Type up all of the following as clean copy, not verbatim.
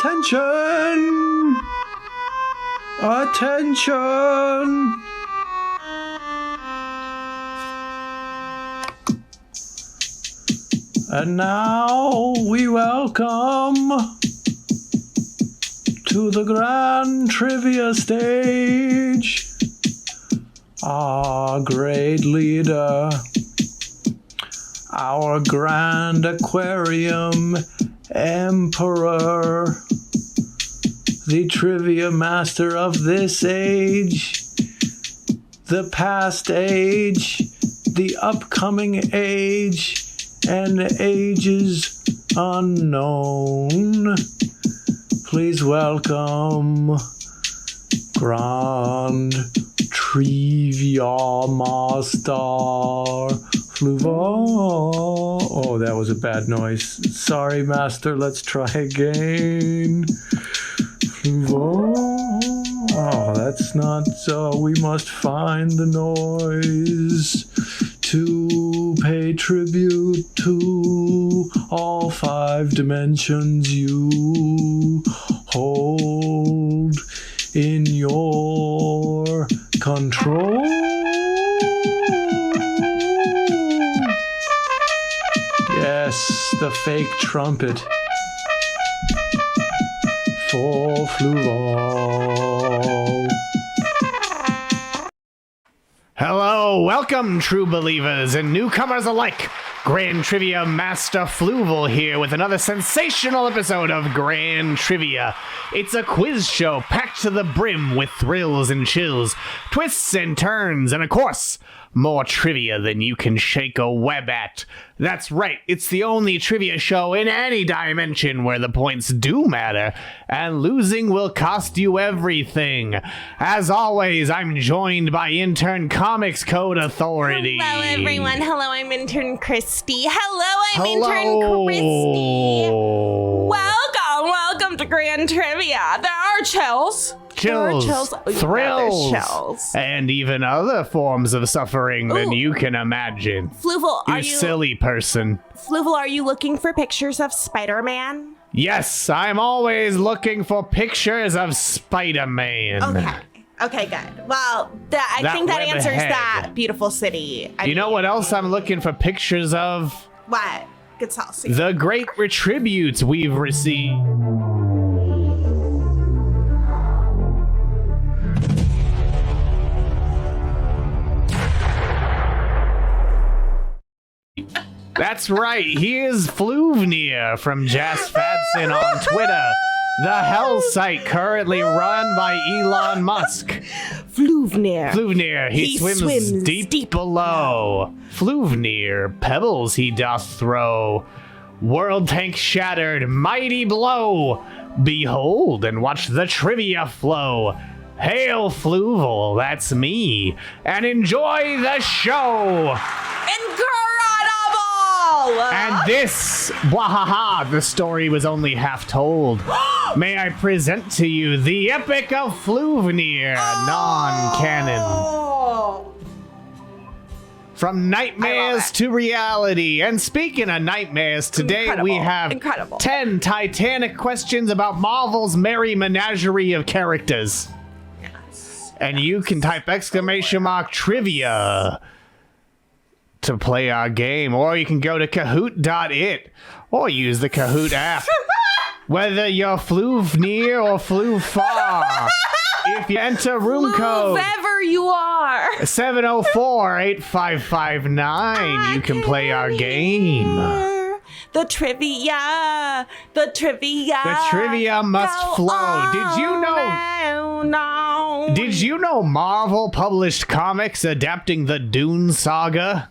Attention! Attention! And now we welcome to the Grand Trivia stage our great leader, our Grand Aquarium Emperor, the trivia master of this age, the past age, the upcoming age, and ages unknown. Please welcome Grand Trivia Master Fluval. Oh, that was a bad noise. Sorry, Master. Let's try again. Fluval. Oh, that's not so. We must find the noise to pay tribute to all 5 dimensions you hold in your control. Yes, the fake trumpet for Fluval. Hello, welcome, true believers and newcomers alike. Grand Trivia Master Fluval here with another sensational episode of Grand Trivia. It's a quiz show packed to the brim with thrills and chills, twists and turns, and of course, more trivia than you can shake a web at. That's right, it's the only trivia show in any dimension where the points do matter, and losing will cost you everything. As always, I'm joined by Intern Comics Code Authority. Hello, everyone. Hello, I'm Intern Kristie. Hello, Intern Kristie. Welcome to Grand Trivia. There are chills. Chills, thrills, and even other forms of suffering than you can imagine. Fluval, you silly person. Fluval, are you looking for pictures of Spider-Man? Yes, I'm always looking for pictures of Spider-Man. Okay, good. Well, I think that answers that beautiful city. You know what else I'm looking for pictures of? What? Good sauce. The great retributes we've received. That's right, here's Fluvnir from Jas Fadson on Twitter, the hell site currently run by Elon Musk. Fluvnir, he swims deep below. Fluvnir, pebbles he doth throw. World tank shattered, mighty blow. Behold and watch the trivia flow. Hail Fluval, that's me, and enjoy the show. And this, wahaha, the story was only half told. May I present to you the Epic of Fluvnir, non-canon. From nightmares to reality. And speaking of nightmares, today we have 10 Titanic questions about Marvel's merry menagerie of characters. Yes. And you can type !trivia to play our game, or you can go to kahoot.it or use the Kahoot app. Whether you're Fluvnir or Flufar, if you enter room code whoever you are 704-8559, you can play our game. The trivia must flow. Did you know Marvel published comics adapting the Dune saga?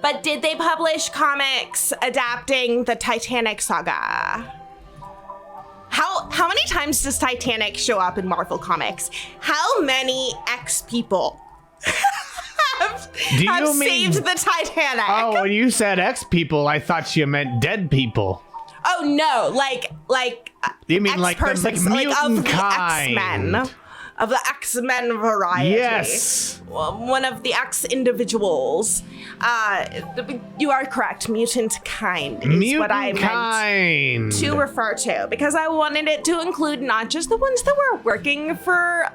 But did they publish comics adapting the Titanic saga? How many times does Titanic show up in Marvel Comics? How many X-people have saved the Titanic? Oh, when you said X-people, I thought you meant dead people. Oh, no, like you mean like the mutant kind? X-Men. of the X-Men variety. Yes. One of the X individuals. You are correct. Mutant kind is what I meant to refer to, because I wanted it to include not just the ones that were working for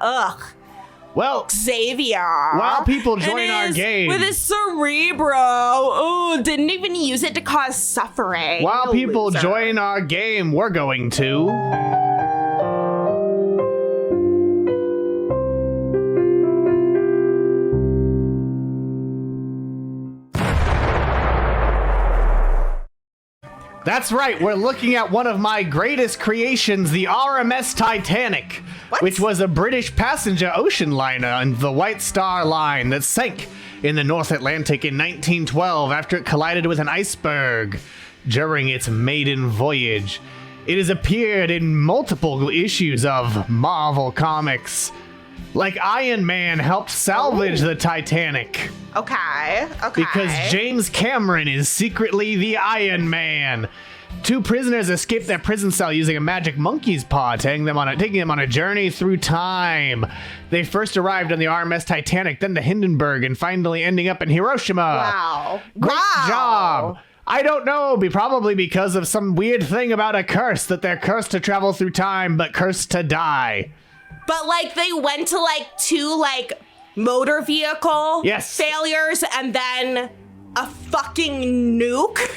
Well, Xavier. while people join our game. With his Cerebro. Didn't even use it to cause suffering. While people loser. join our game, we're going to... That's right, we're looking at one of my greatest creations, the RMS Titanic, which was a British passenger ocean liner on the White Star Line that sank in the North Atlantic in 1912 after it collided with an iceberg during its maiden voyage. It has appeared in multiple issues of Marvel Comics. Like Iron Man helped salvage the Titanic. Okay. Because James Cameron is secretly the Iron Man. 2 prisoners escaped their prison cell using a magic monkey's paw, taking them on a journey through time. They first arrived on the RMS Titanic, then the Hindenburg, and finally ending up in Hiroshima. Wow. Great job. I don't know, probably because of some weird thing about a curse, that they're cursed to travel through time, but cursed to die. But, they went to, 2, motor vehicle failures and then a fucking nuke?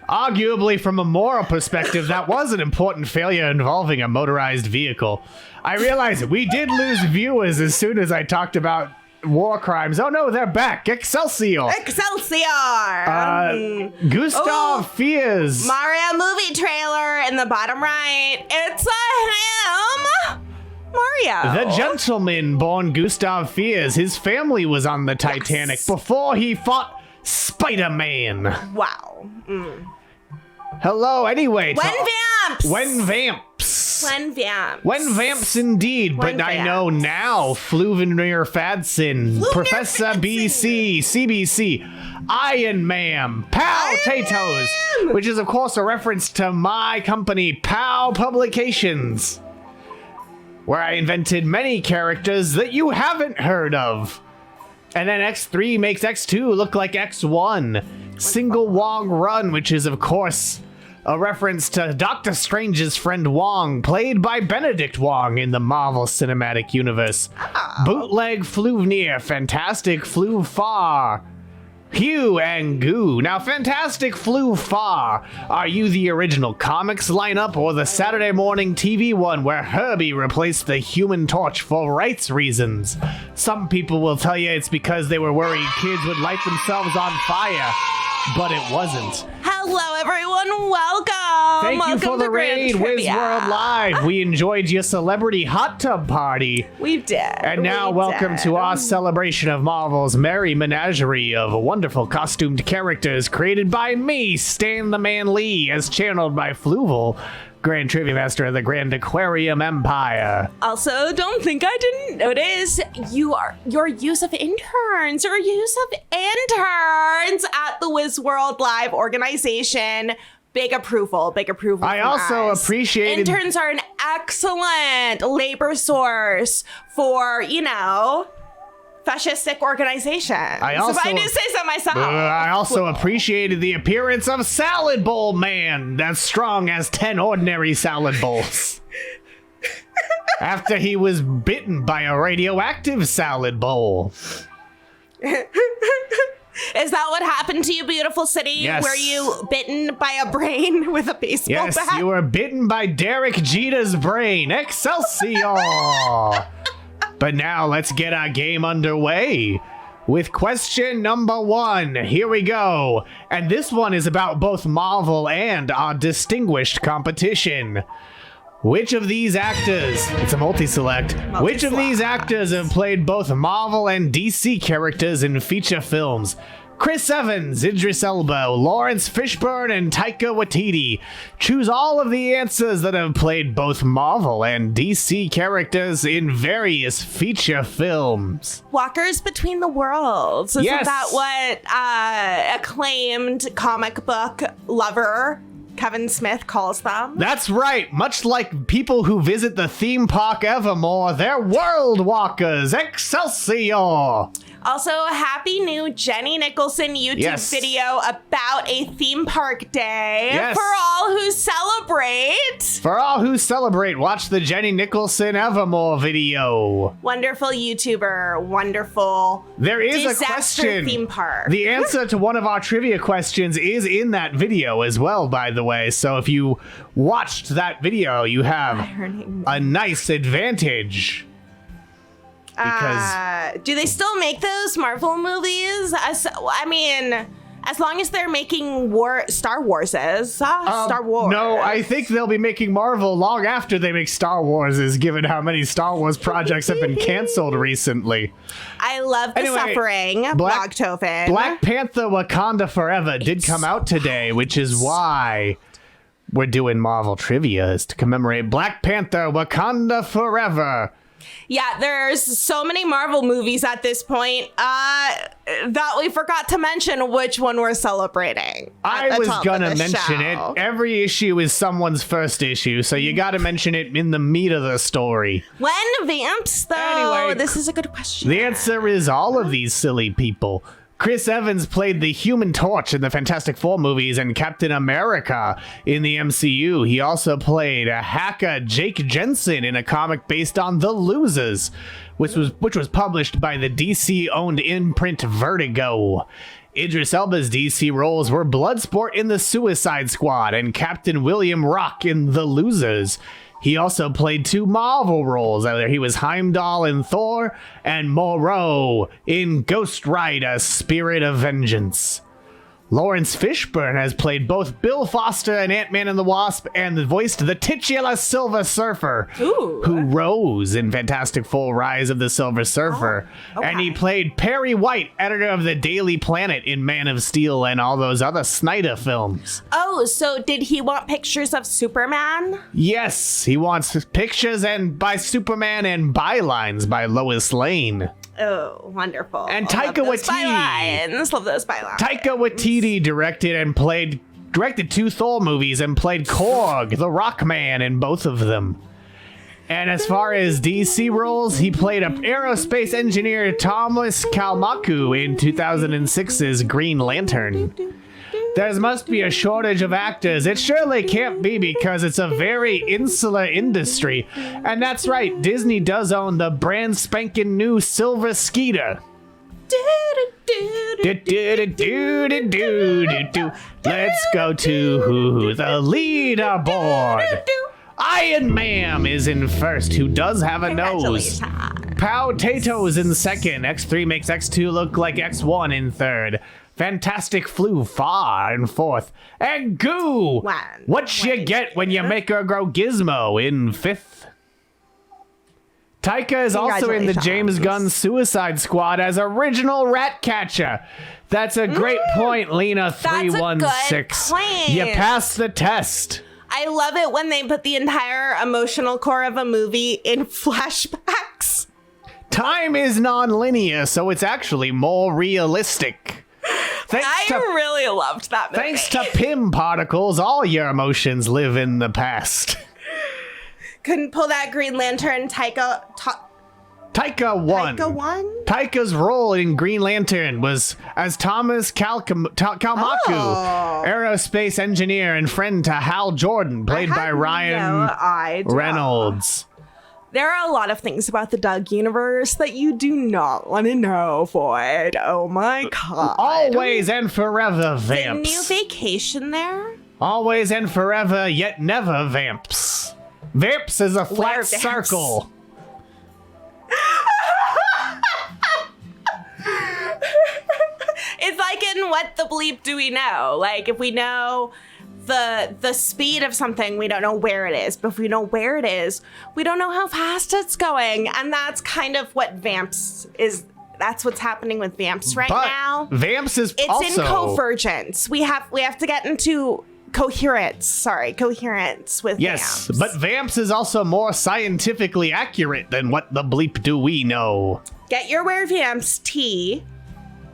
Arguably, from a moral perspective, that was an important failure involving a motorized vehicle. I realize we did lose viewers as soon as I talked about war crimes. Oh no, they're back. Excelsior! Gustav Fiers. Mario movie trailer in the bottom right. It's a him! Mario. The gentleman born Gustav Fiers. His family was on the Titanic before he fought Spider-Man. Wow. Hello, anyway. When Vamps indeed, but I know now Fluval Fadson, Professor BC, CBC, Iron Man, Pow Tatoes, which is of course a reference to my company, Pow Publications, where I invented many characters that you haven't heard of. And then X3 makes X2 look like X1. Single Wong Run, which is of course a reference to Doctor Strange's friend Wong, played by Benedict Wong in the Marvel Cinematic Universe. Bootleg Fluvnir, Fantastic Flew Far, Hugh and Goo. Now, Fantastic Flew Far, are you the original comics lineup or the Saturday morning TV one where Herbie replaced the Human Torch for rights reasons? Some people will tell you it's because they were worried kids would light themselves on fire, but it wasn't. Hello, everyone. Welcome. Thank you for the raid, Wiz World Live. We enjoyed your celebrity hot tub party. We did. And now welcome to our celebration of Marvel's merry menagerie of wonderful costumed characters created by me, Stan the Man Lee, as channeled by Fluval, Grand Trivia Master of the Grand Aquarium Empire. Also, don't think I didn't notice your use of interns at the Wiz World Live organization. Big approval. I also appreciated... Interns are an excellent labor source for, fascistic organizations. If I do say so myself. I also appreciated the appearance of Salad Bowl Man, as strong as 10 ordinary salad bowls. After he was bitten by a radioactive salad bowl. Is that what happened to you, beautiful city? Yes. Were you bitten by a brain with a baseball bat? Yes, you were bitten by Derek Jeter's brain. Excelsior! But now let's get our game underway with question number 1. Here we go. And this one is about both Marvel and our distinguished competition. Which of these actors, it's a multi-select, which of these actors have played both Marvel and DC characters in feature films? Chris Evans, Idris Elba, Lawrence Fishburne, and Taika Waititi. Choose all of the answers that have played both Marvel and DC characters in various feature films. Walkers Between the Worlds. Isn't Yes. that what acclaimed comic book lover Kevin Smith calls them. That's right. Much like people who visit the theme park evermore, they're world walkers. Excelsior! Also, happy new Jenny Nicholson YouTube video about a theme park day for all who celebrate. For all who celebrate, watch the Jenny Nicholson Evermore video. Wonderful YouTuber, wonderful. There is a disaster question. Theme park. The answer to one of our trivia questions is in that video as well, by the way. So if you watched that video, you have a nice advantage. Because do they still make those Marvel movies? I mean, as long as they're making Star Warses. Star Wars. No, I think they'll be making Marvel long after they make Star Wars, given how many Star Wars projects have been canceled recently. I love the suffering, Blogtofen. Black Panther Wakanda Forever did come out today, which is why we're doing Marvel trivia, is to commemorate Black Panther Wakanda Forever. Yeah, there's so many Marvel movies at this point that we forgot to mention which one we're celebrating. I was gonna mention it. Every issue is someone's first issue, so you gotta mention it in the meat of the story. When vamps, though? Anyway, this is a good question. The answer is all of these silly people. Chris Evans played the Human Torch in the Fantastic Four movies and Captain America in the MCU. He also played a hacker Jake Jensen in a comic based on The Losers, which was published by the DC-owned imprint Vertigo. Idris Elba's DC roles were Bloodsport in The Suicide Squad and Captain William Rock in The Losers. He also played 2 Marvel roles. He was Heimdall in Thor and Moreau in Ghost Rider, Spirit of Vengeance. Lawrence Fishburne has played both Bill Foster and Ant-Man and the Wasp and voiced the titular Silver Surfer, who rose in Fantastic Four Rise of the Silver Surfer. And he played Perry White, editor of the Daily Planet in Man of Steel and all those other Snyder films. Oh, so did he want pictures of Superman? Yes, he wants pictures by Superman and bylines by Lois Lane. Oh, wonderful. And Taika Waititi. Love those bylines. Taika Waititi directed 2 Thor movies and played Korg, the Rockman, in both of them. And as far as DC roles, he played aerospace engineer Thomas Kalmaku in 2006's Green Lantern. There must be a shortage of actors. It surely can't be, because it's a very insular industry. And that's right, Disney does own the brand spanking new Silver Skeeter. Let's go to the leaderboard. Iron Man is in first, who does have a nose. Potatoes in second. X3 makes X2 look like X1 in third. Fantastic Flu far in fourth. And Goo! What you get when you make her grow Gizmo in fifth. Taika is also in the James Gunn Suicide Squad as original Ratcatcher. That's a great point, Lena316. You passed the test. I love it when they put the entire emotional core of a movie in flashbacks. Time is non-linear, so it's actually more realistic. I really loved that movie. Thanks to Pym particles, all your emotions live in the past. Couldn't pull that Green Lantern. Taika won. Taika won? Taika's role in Green Lantern was as Thomas Kalmaku, aerospace engineer and friend to Hal Jordan, played by Ryan Reynolds. There are a lot of things about the Doug universe that you do not want to know, Void. Oh my god. Always and forever vamps. The new vacation there? Always and forever, yet never vamps. Vamps is a flat circle. It's like in What the Bleep Do We Know? Like, if we know the speed of something, we don't know where it is. But if we know where it is, we don't know how fast it's going. And that's kind of what Vamps is. That's what's happening with Vamps right now. Vamps is it's also... in convergence. We have to get into coherence with Vamps. Vamps. But Vamps is also more scientifically accurate than What the Bleep Do We Know. Get your Where Vamps tea.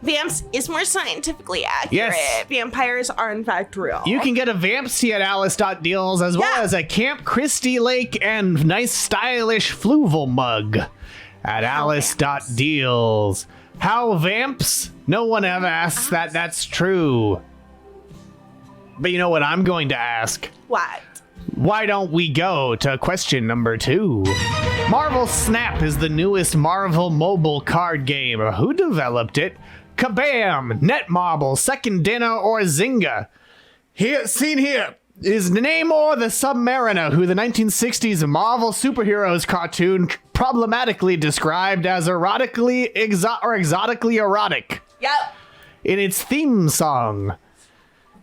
Vamps is more scientifically accurate. Yes. Vampires are in fact real. You can get a Vamps tea at Alice.deals as well as a Camp Kristie Lake and nice stylish Fluval mug at Alice.deals. How Vamps? No one ever asks that. That's true. But you know what I'm going to ask? What? Why don't we go to question number 2? Marvel Snap is the newest Marvel mobile card game. Who developed it? Kabam! Netmarble, Second Dinner, or Zynga? Seen here is Namor the Submariner, who the 1960s Marvel superheroes cartoon problematically described as exotically erotic Yep. in its theme song.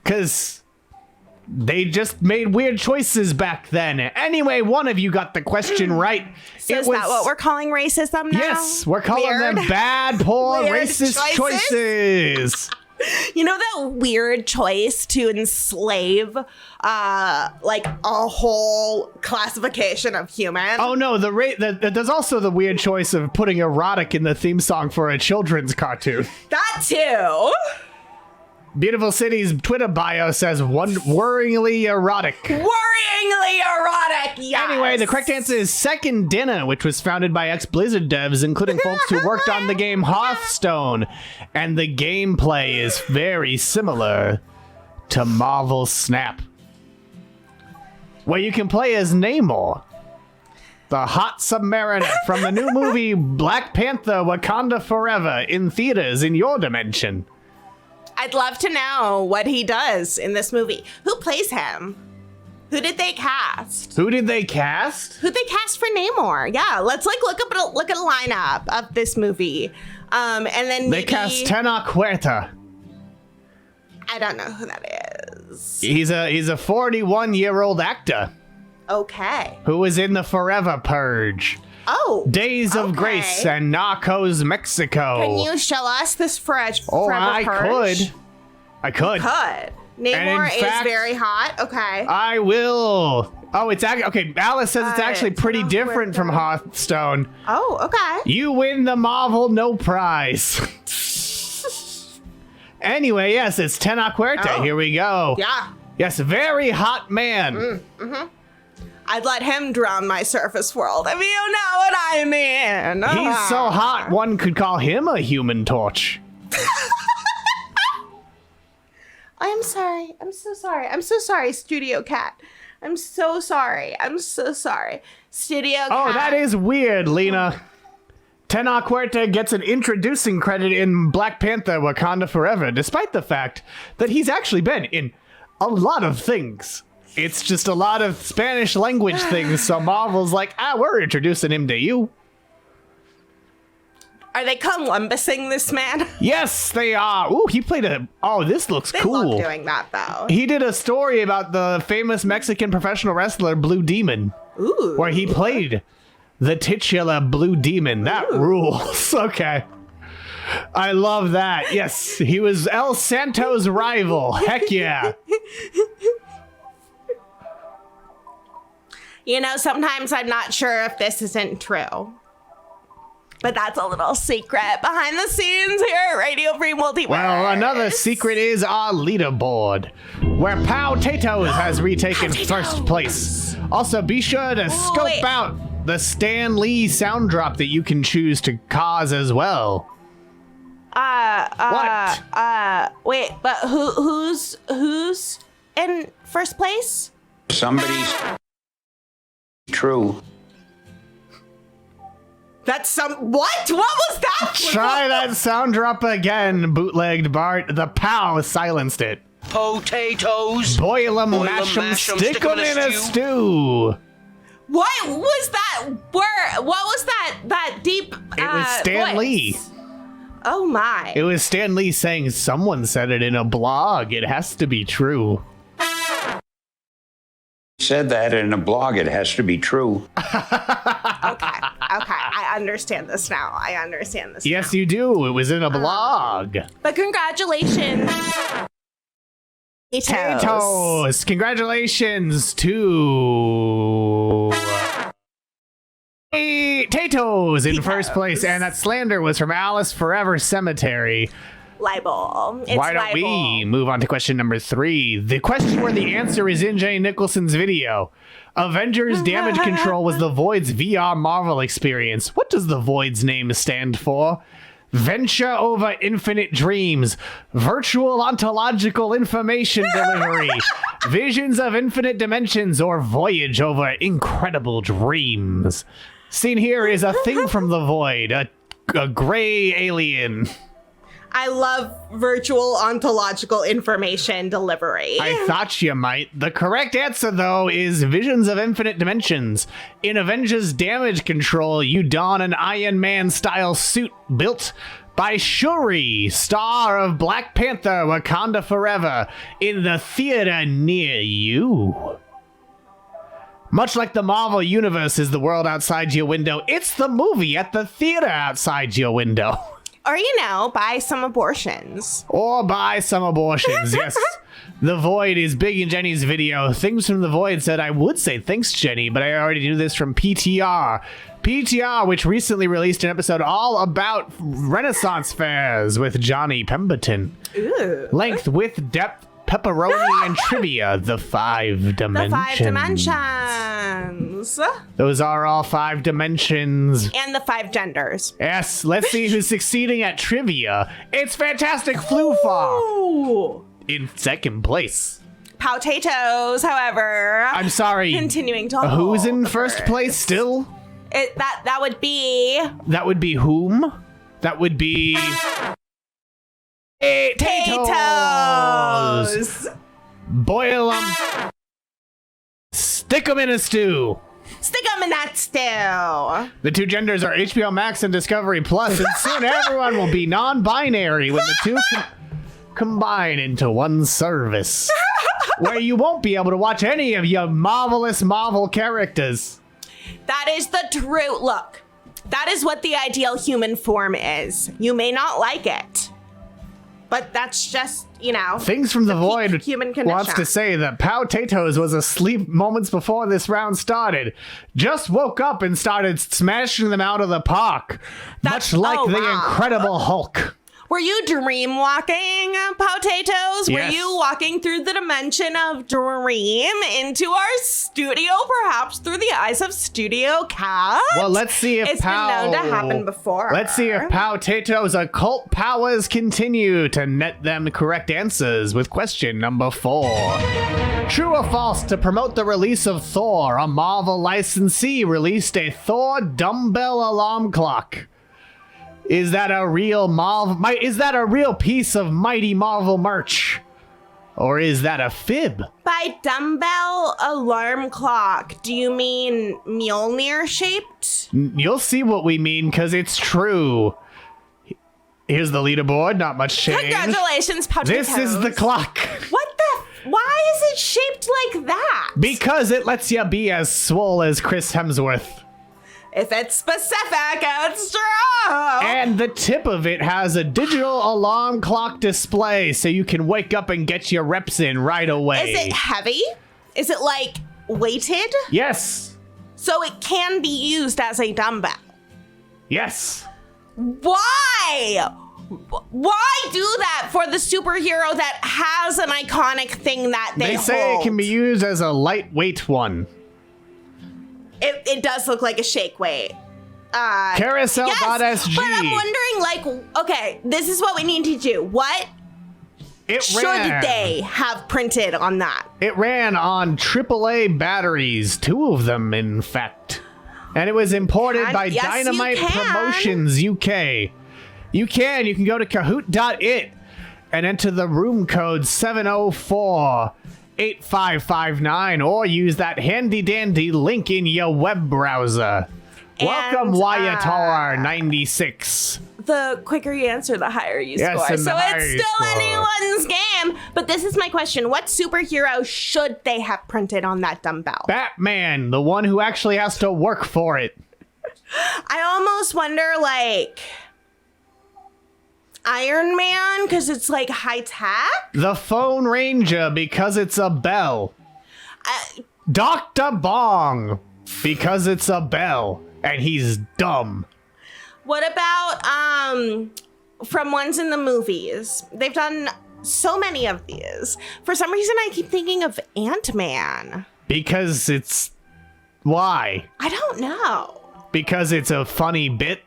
'Cause they just made weird choices back then. Anyway, one of you got the question right. So is that what we're calling racism now? Yes, we're calling them bad, poor, Weird racist choices. You know that weird choice to enslave like a whole classification of human? Oh no, there's also the weird choice of putting erotic in the theme song for a children's cartoon. That too. Beautiful City's Twitter bio says worryingly erotic. Worryingly erotic, yes. Anyway, the correct answer is Second Dinner, which was founded by ex-Blizzard devs, including folks who worked on the game Hearthstone. And the gameplay is very similar to Marvel Snap, where you can play as Namor, the hot submariner from the new movie Black Panther Wakanda Forever in theaters in your dimension. I'd love to know what he does in this movie. Who plays him? Who did they cast? Who did they cast? Who they cast for Namor? Yeah, let's like look at a lineup of this movie. And then They cast Titanic. I don't know who that is. He's a 41-year-old actor Okay. who was in the Forever Purge, Oh. Days of okay. Grace, and Narcos Mexico. Can you show us this Forever I Purge? could. Could. Namor is fact, very hot. Okay. I will. Oh, it's actually okay. Alice says it's actually pretty Titanic different from Hearthstone. Oh, okay. You win the Marvel No Prize. Anyway, yes, it's Titanic. Oh. Here we go. Yeah. Yes, very hot man. I'd let him drown my surface world, if you know what I mean. He's so hot, one could call him a human torch. I'm sorry. I'm so sorry. I'm so sorry, Studio Cat. I'm so sorry. I'm so sorry. Studio Cat. Oh, that is weird, Lena. Tena Huerta gets an introducing credit in Black Panther Wakanda Forever, despite the fact that he's actually been in a lot of things. It's just a lot of Spanish language things, so Marvel's like, we're introducing him to you. Are they Columbusing this man? Yes, they are. Ooh, he played this looks They cool. love doing that, though. He did a story about the famous Mexican professional wrestler Blue Demon. Ooh. Where he played the titular Blue Demon. That rules. Okay. I love that. Yes, he was El Santo's rival. Heck yeah. You know, sometimes I'm not sure if this isn't true. But that's a little secret behind the scenes here at Radio Free Multiverse. Well, another secret is our leaderboard, where Potatoes has retaken first place. Also, be sure to scope out the Stan Lee sound drop that you can choose to cause as well. Wait, but who's in first place? Somebody's true. That's what? What was that? Try that sound drop again, bootlegged Bart. The POW silenced it. Potatoes. Boil 'em, mash 'em, stick 'em in a stew. What was that? What was that deep It was Stan voice? Lee. Oh my. It was Stan Lee saying someone said it in a blog. It has to be true. Said that in a blog. It has to be true. Okay. I understand this now. Yes, you do. It was in a blog. But congratulations. Potatoes. Congratulations to Potatoes in first place. And that slander was from Alice Forever Cemetery. libel. It's Why don't we move on to question number 3? The question where the answer is in Jenny Nicholson's video. Avengers Damage Control was the Void's VR Marvel experience. What does the Void's name stand for? Venture over infinite dreams, virtual ontological information delivery, visions of infinite dimensions, or voyage over incredible dreams. Seen here is a thing from the void, a gray alien. I love virtual ontological information delivery. I thought you might. The correct answer, though, is Visions of Infinite Dimensions. In Avengers Damage Control, you don an Iron Man-style suit built by Shuri, star of Black Panther Wakanda Forever, in the theater near you. Much like the Marvel Universe is the world outside your window, it's the movie at the theater outside your window. Or, buy some abortions. Or buy some abortions, yes. The Void is big in Jenny's video. Things from the Void said, I would say thanks, Jenny, but I already knew this from PTR. PTR, which recently released an episode all about Renaissance fairs with Johnny Pemberton. Ooh. Length, width, depth, pepperoni, and trivia. The 5 dimensions. The 5 dimensions. Those are all 5 dimensions. And the 5 genders. Yes, let's see who's succeeding at trivia. It's Fantastic Fluval Ooh. in second place. Potatoes, however. I'm sorry. Continuing to Who's hold in the first place still? That would be That would be whom? That would be potatoes. Boil them. Stick them in a stew. Stick them in that stew. The 2 genders are HBO Max and Discovery Plus, and soon everyone will be non-binary when the 2 combine into one service, where you won't be able to watch any of your marvelous Marvel characters. That is the true look. That is what the ideal human form is. You may not like it, but that's just, Things from the Void human condition. wants to say that Potatoes was asleep moments before this round started. Just woke up and started smashing them out of the park. Much like the Incredible Hulk. Were you dream walking, Potatoes? Yes. Were you walking through the dimension of dream into our studio, perhaps through the eyes of Studio Cat? Well, let's see if it's been known to happen before. Let's see if Potatoes' occult powers continue to net them the correct answers with question number 4. True or false, to promote the release of Thor, a Marvel licensee released a Thor dumbbell alarm clock. Is that a real piece of Mighty Marvel merch? Or is that a fib? By dumbbell alarm clock, do you mean Mjolnir shaped? You'll see what we mean, because it's true. Here's the leaderboard, not much change. Congratulations, Potatoes. This is the clock. Why is it shaped like that? Because it lets you be as swole as Chris Hemsworth. If it's specific, it's true. And the tip of it has a digital alarm clock display, so you can wake up and get your reps in right away. Is it heavy? Is it weighted? Yes. So it can be used as a dumbbell. Yes. Why? Why do that for the superhero that has an iconic thing that they say hold? It can be used as a lightweight one. It does look like a shake weight. Carousel.sg. But I'm wondering, okay, this is what we need to do. What should they have printed on that? It ran on AAA batteries, 2 of them, in fact. And it was imported by Dynamite Promotions UK. You can go to kahoot.it and enter the room code 704-8559 or use that handy dandy link in your web browser. Welcome, Wyatar96. The quicker you answer, the higher you score. So it's still anyone's game. But this is my question. What superhero should they have printed on that dumbbell? Batman, the one who actually has to work for it. I almost wonder, Iron Man, because it's high tech. The Phone Ranger, because it's a bell. Dr. Bong, because it's a bell, and he's dumb. What about from ones in the movies. They've done so many of these. For some reason, I keep thinking of Ant-Man. Because it's... Why? I don't know. Because it's a funny bit?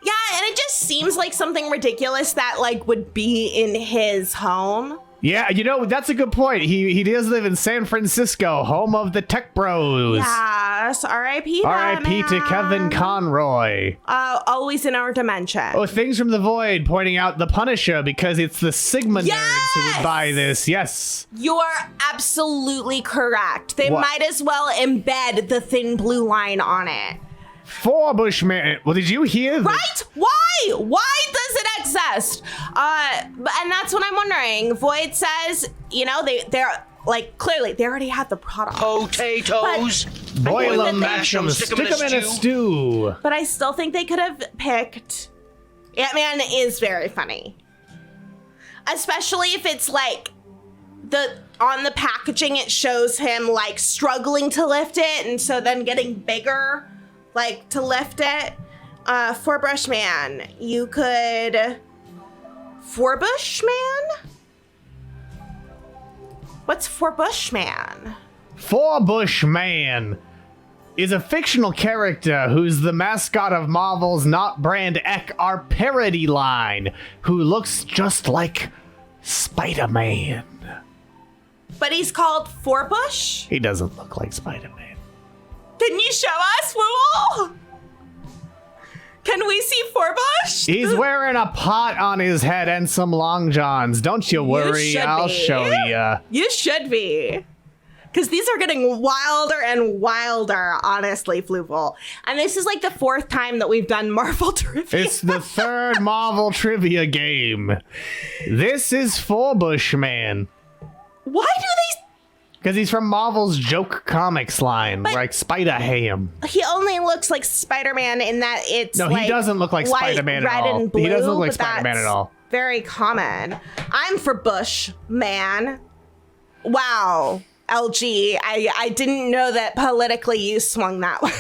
Yeah, and it just seems like something ridiculous that, like, would be in his home. Yeah, you know, that's a good point. He does live in San Francisco, home of the Tech Bros. Yes, R.I.P. R.I.P. to Kevin Conroy. Always in our dimension. Oh, Things from the Void pointing out the Punisher because it's the Sigma nerds who would buy this. Yes. You are absolutely correct. They What? might as well embed the thin blue line on it. For Bushman. Well, did you hear that? Right? Why? Why does it exist? And that's what I'm wondering. Void says, you know, they're like, clearly they already have the product. Potatoes. Boil them, that mash them, stick them in a stew. But I still think they could have picked. Ant-Man is very funny. Especially if it's like on the packaging it shows him like struggling to lift it and so then getting bigger like to lift it. For Bushman, you could... For Bushman? What's For Bushman? For Bushman is a fictional character who's the mascot of Marvel's Not Brand Ek, our parody line, who looks just like Spider-Man. But he's called For Bush? He doesn't look like Spider-Man. Can you show us, Fluval? Can we see For Bush? He's wearing a pot on his head and some long johns. Don't you worry, should I'll be. show ya. You should be. Because these are getting wilder and wilder, honestly, Fluval. And this is like the 4th time that we've done Marvel trivia. It's the 3rd Marvel trivia game. This is For Bushman. Why do Because he's from Marvel's joke comics line, like Spider-Ham. he only looks like Spider-Man in that it's No, like he doesn't look like white, Spider-Man at red, all. and blue, He doesn't look like but Spider-Man that's at all. Very common. I'm for Bush, man. Wow, LG. I didn't know that politically you swung that way.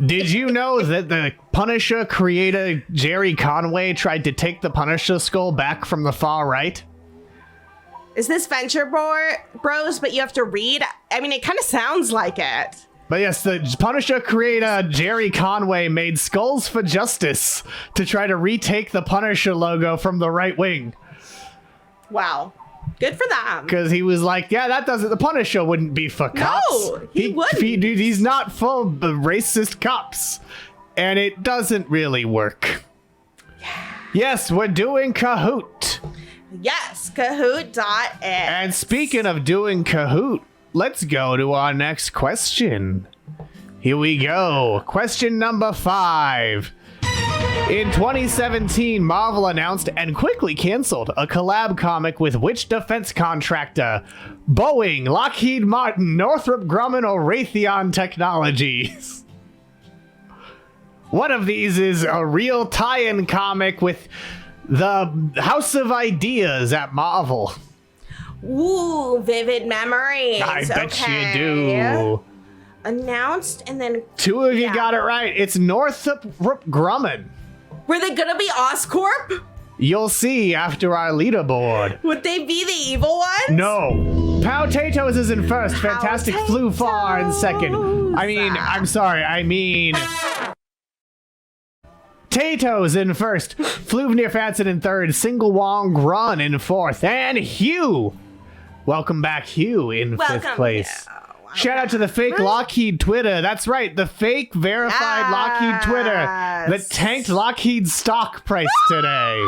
Did you know that the Punisher creator Jerry Conway tried to take the Punisher skull back from the far right? Is this Venture Bros, but you have to read? I mean, it kind of sounds like it. But yes, the Punisher creator Jerry Conway made Skulls for Justice to try to retake the Punisher logo from the right wing. Wow. Good for them. Because he was like, yeah, the Punisher wouldn't be for cops. No, he wouldn't. He's not full of racist cops. And it doesn't really work. Yes, we're doing Kahoot. Yes, Kahoot.it. And speaking of doing Kahoot, let's go to our next question. Here we go. Question number 5. In 2017, Marvel announced and quickly canceled a collab comic with which defense contractor? Boeing, Lockheed Martin, Northrop Grumman, or Raytheon Technologies? One of these is a real tie-in comic with the House of Ideas at Marvel. Ooh, vivid memories. I bet you Okay. do. Announced and then... 2 of you Yeah. got it right. It's Northrop Grumman. Were they gonna be Oscorp? You'll see after our leaderboard. Would they be the evil ones? No. Potatoes is in first. Fantastic flew far in second. I'm sorry. Tatoes in first. Flew near Fatson in third. Single Wong Run in fourth. And Hugh. Welcome back, Hugh, in fifth place. Shout out to the fake Lockheed Twitter. That's right, the fake verified Lockheed Twitter that tanked Lockheed's stock price today.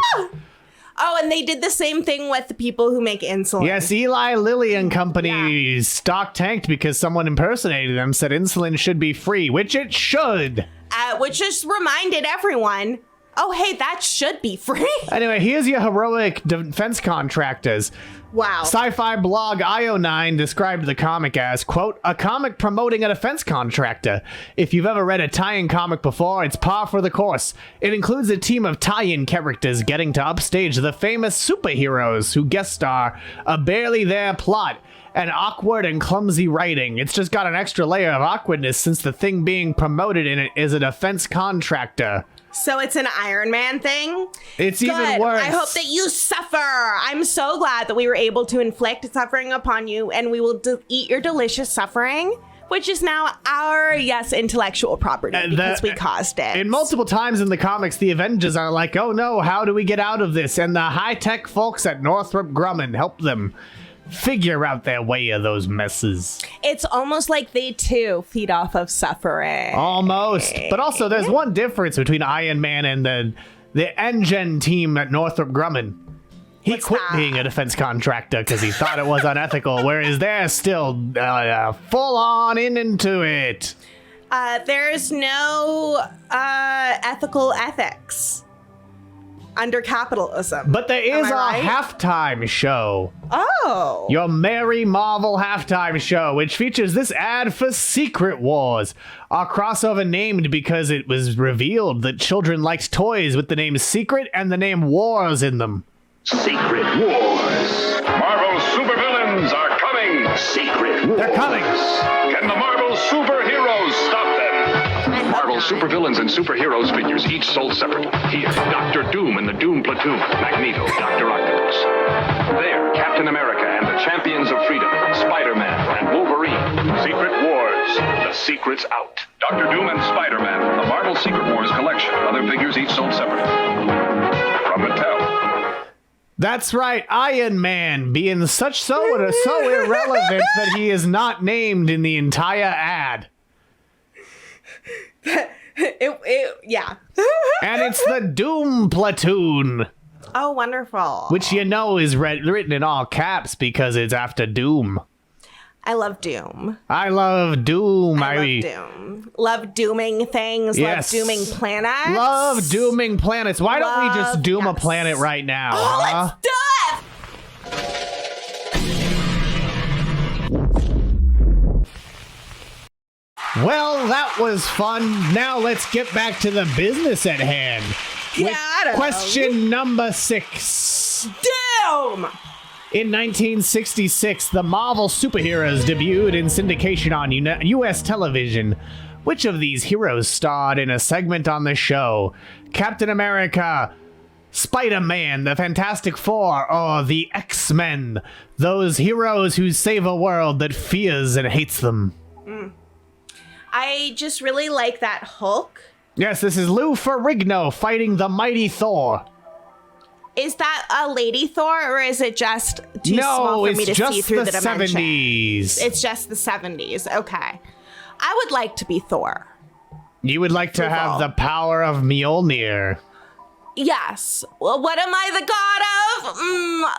Oh, and they did the same thing with the people who make insulin. Yes, Eli Lilly and Company's stock tanked because someone impersonated them, said insulin should be free, which it should. Which just reminded everyone, oh, hey, that should be free. Anyway, here's your heroic defense contractors. Wow. Sci-fi blog IO9 described the comic as, quote, a comic promoting a defense contractor. If you've ever read a tie-in comic before, it's par for the course. It includes a team of tie-in characters getting to upstage the famous superheroes who guest star, a barely there plot, and awkward and clumsy writing. It's just got an extra layer of awkwardness since the thing being promoted in it is a defense contractor. So it's an Iron Man thing? It's even worse. I hope that you suffer. I'm so glad that we were able to inflict suffering upon you, and we will eat your delicious suffering, which is now our, intellectual property because we caused it. And multiple times in the comics, the Avengers are like, oh no, how do we get out of this? And the high-tech folks at Northrop Grumman help them figure out their way of those messes. It's almost like they too feed off of suffering. Almost. But also, there's one difference between Iron Man and the engine team at Northrop Grumman. He quit being a defense contractor because he thought it was unethical, whereas they're still full on into it. There's no ethical ethics under capitalism. But there is a halftime show. Oh. Your Merry Marvel halftime show, which features this ad for Secret Wars, a crossover named because it was revealed that children liked toys with the name Secret and the name Wars in them. Secret Wars. Marvel supervillains are coming. Secret Wars. They're coming. Can the Marvel superheroes stop them? Marvel supervillains and superheroes figures each sold separately. Here, Doctor Doom and the Doom Platoon. Magneto, Dr. Octopus. There, Captain America and the Champions of Freedom. Spider-Man and Wolverine. Secret Wars. The secret's out. Dr. Doom and Spider-Man from the Marvel Secret Wars collection. Other figures each sold separately. From Mattel. That's right, Iron Man being so irrelevant that he is not named in the entire ad. Yeah. And it's the Doom Platoon. Oh, wonderful. Which is written in all caps because it's after Doom. I love Doom. I love Doom. I love Doom. Love dooming things. Yes. Love dooming planets. Love dooming planets. Why don't we just doom a planet right now? Oh, let's do it! Well, that was fun. Now let's get back to the business at hand. Yeah, I don't Question number 6. Doom! In 1966, the Marvel superheroes debuted in syndication on U.S. television. Which of these heroes starred in a segment on the show? Captain America, Spider-Man, the Fantastic Four, or the X-Men? Those heroes who save a world that fears and hates them. I just really like that Hulk. Yes, this is Lou Ferrigno fighting the mighty Thor. Is that a lady Thor, or is it just too small for me to see through the dimension? 70s. It's just the 70s. Okay. I would like to be Thor. You would like to have the power of Mjolnir. Yes. Well, what am I the god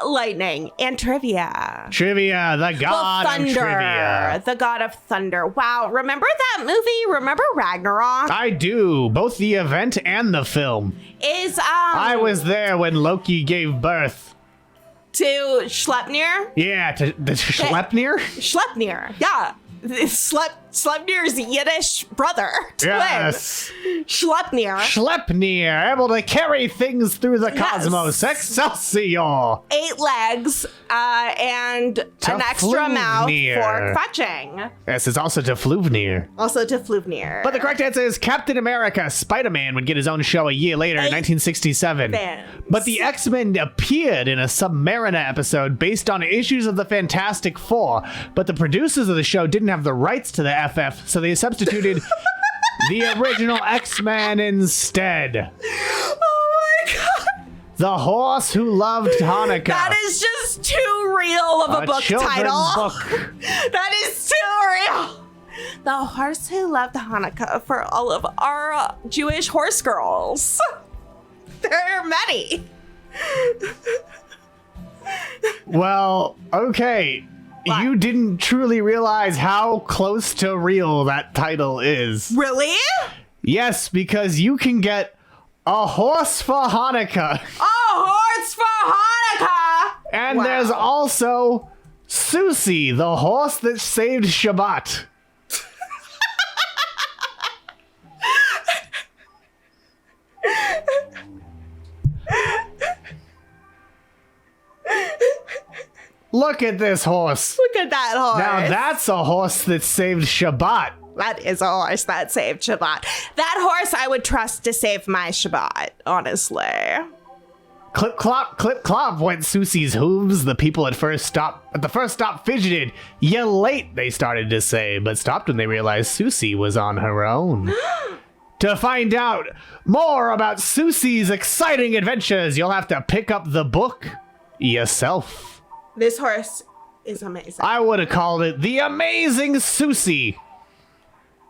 of? Lightning and trivia. Trivia, the god of trivia. The god of thunder. Wow. Remember that movie? Remember Ragnarok? I do. Both the event and the film. I was there when Loki gave birth. To Schleipnir? Yeah, to the Schleipnir? Schleipnir, yeah. Sleipnir's Yiddish brother. Twin. Yes. Schleipnir, able to carry things through the cosmos. Excelsior. 8 legs and an extra mouth for fetching. Yes, it's also to Fluvnir. Fluvnir. But the correct answer is Captain America. Spider-Man would get his own show a year later in 1967. But the X-Men appeared in a Submariner episode based on issues of the Fantastic Four. But the producers of the show didn't have the rights to the FF, so they substituted the original X-Men instead. Oh my god. The Horse Who Loved Hanukkah. That is just too real of a book title. Book. That is too real. The Horse Who Loved Hanukkah for all of our Jewish horse girls. There are many. Well, okay. What? You didn't truly realize how close to real that title is. Really? Yes, because you can get a horse for Hanukkah. A horse for Hanukkah! And there's also Susie, the horse that saved Shabbat. Look at this horse. Look at that horse. Now that's a horse that saved Shabbat. That is a horse that saved Shabbat. That horse I would trust to save my Shabbat, honestly. Clip clop went Susie's hooves. The people at the first stop fidgeted. "You late," they started to say, but stopped when they realized Susie was on her own. To find out more about Susie's exciting adventures, you'll have to pick up the book yourself. This horse is amazing. I would have called it The Amazing Susie.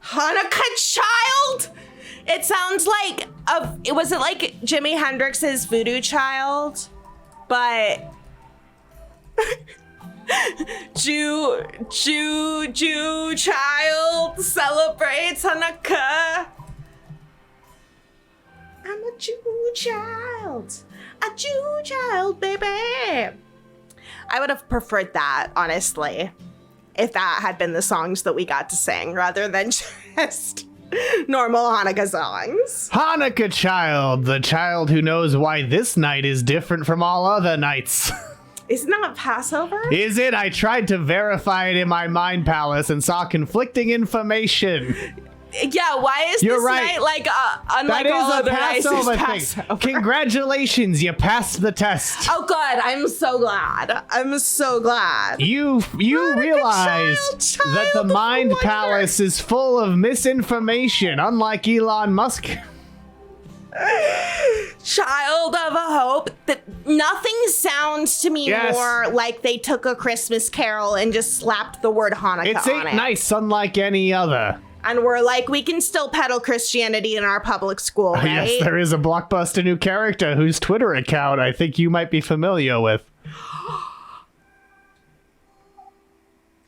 Hanukkah Child? It sounds like was it like Jimi Hendrix's Voodoo Child? But Jew child celebrates Hanukkah. I'm a Jew child, baby. I would have preferred that, honestly, if that had been the songs that we got to sing rather than just normal Hanukkah songs. Hanukkah Child, the child who knows why this night is different from all other nights. Isn't that Passover? Is it? I tried to verify it in my mind palace and saw conflicting information. Yeah, why is You're this right. night like unlike That all is a other nights? Passover It's thing. Passover. Congratulations, you passed the test. Oh God, I'm so glad. I'm so glad. You realized child that the of mind wonder. palace is full of misinformation, unlike Elon Musk. Child of a hope. That nothing sounds to me Yes. more like they took a Christmas Carol and just slapped the word Hanukkah It's on ain't it. nice, unlike any other. And we're like, we can still peddle Christianity in our public school, right? Yes, there is a blockbuster new character whose Twitter account I think you might be familiar with.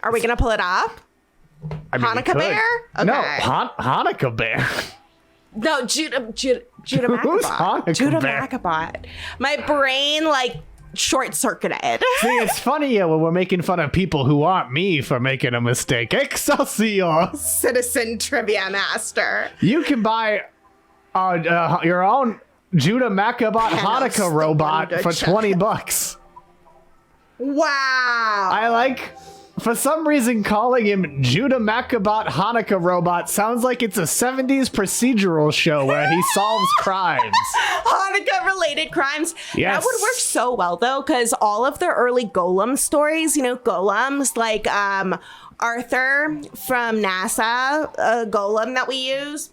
Are we gonna pull it up? I mean, we Hanukkah could. Bear? No, Okay. Hanukkah Bear. No, Judah Who's Macabot. Hanukkah Judah Bear? Macabot. My brain like short-circuited. See, it's funnier when we're making fun of people who aren't me for making a mistake. Excelsior! Citizen Trivia Master. You can buy your own Judah Macabot Hanukkah robot for $20. Wow. I like, for some reason, calling him Judah Macabot Hanukkah robot sounds like it's a 70s procedural show where he solves crimes. Hanukkah-related crimes. Yes. That would work so well, though, because all of the early Golem stories, golems like Arthur from NASA, a golem that we use.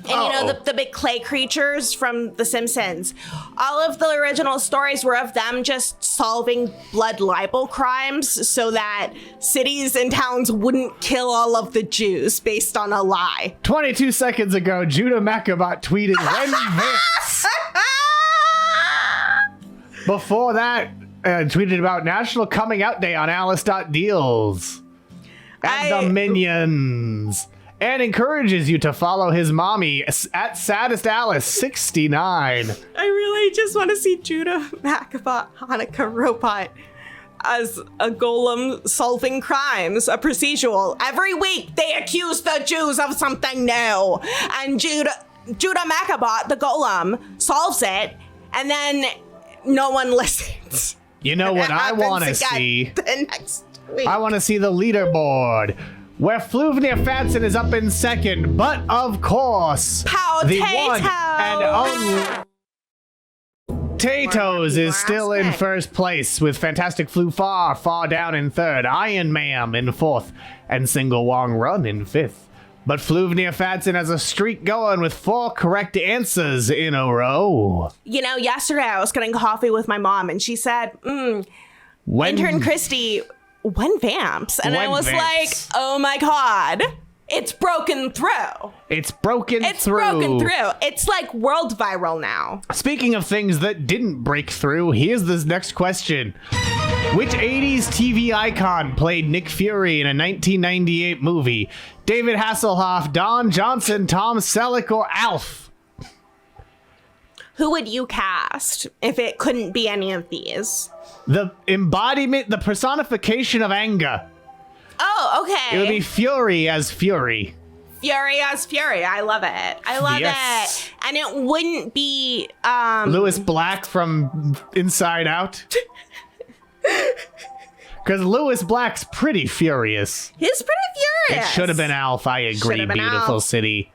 And the big clay creatures from The Simpsons. All of the original stories were of them just solving blood libel crimes so that cities and towns wouldn't kill all of the Jews based on a lie. 22 seconds ago, Judah Macabot tweeted, "When Vince." Before that, tweeted about National Coming Out Day on Alice.Deals. And the Minions. And encourages you to follow his mommy at SaddestAlice69. I really just want to see Judah Macabot Hanukkah robot as a golem solving crimes, a procedural. Every week they accuse the Jews of something new, and Judah Macabot, the golem, solves it, and then no one listens. You know what I want to see? The next week. I want to see the leaderboard, where Fluvnir Fatson is up in second, but of course, the one and only Tatoes is still in first place, with Fantastic Flu far down in third, Iron Mam in fourth, and Single Wong Run in fifth. But Fluvnir Fatson has a streak going with 4 correct answers in a row. Yesterday I was getting coffee with my mom, and she said, Intern Kristie, when vamps? And I was like, oh my God, it's broken through. It's broken through. It's broken through. It's like world viral now. Speaking of things that didn't break through, here's this next question. Which 80s TV icon played Nick Fury in a 1998 movie? David Hasselhoff, Don Johnson, Tom Selleck, or Alf? Who would you cast if it couldn't be any of these? The embodiment, the personification of anger. Oh, okay. It would be Fury as Fury. Fury as Fury. I love it. I love it. And it wouldn't be Lewis Black from Inside Out. Because Lewis Black's pretty furious. He's pretty furious. It should have been Alf. I agree. Should've been Beautiful Alf. city.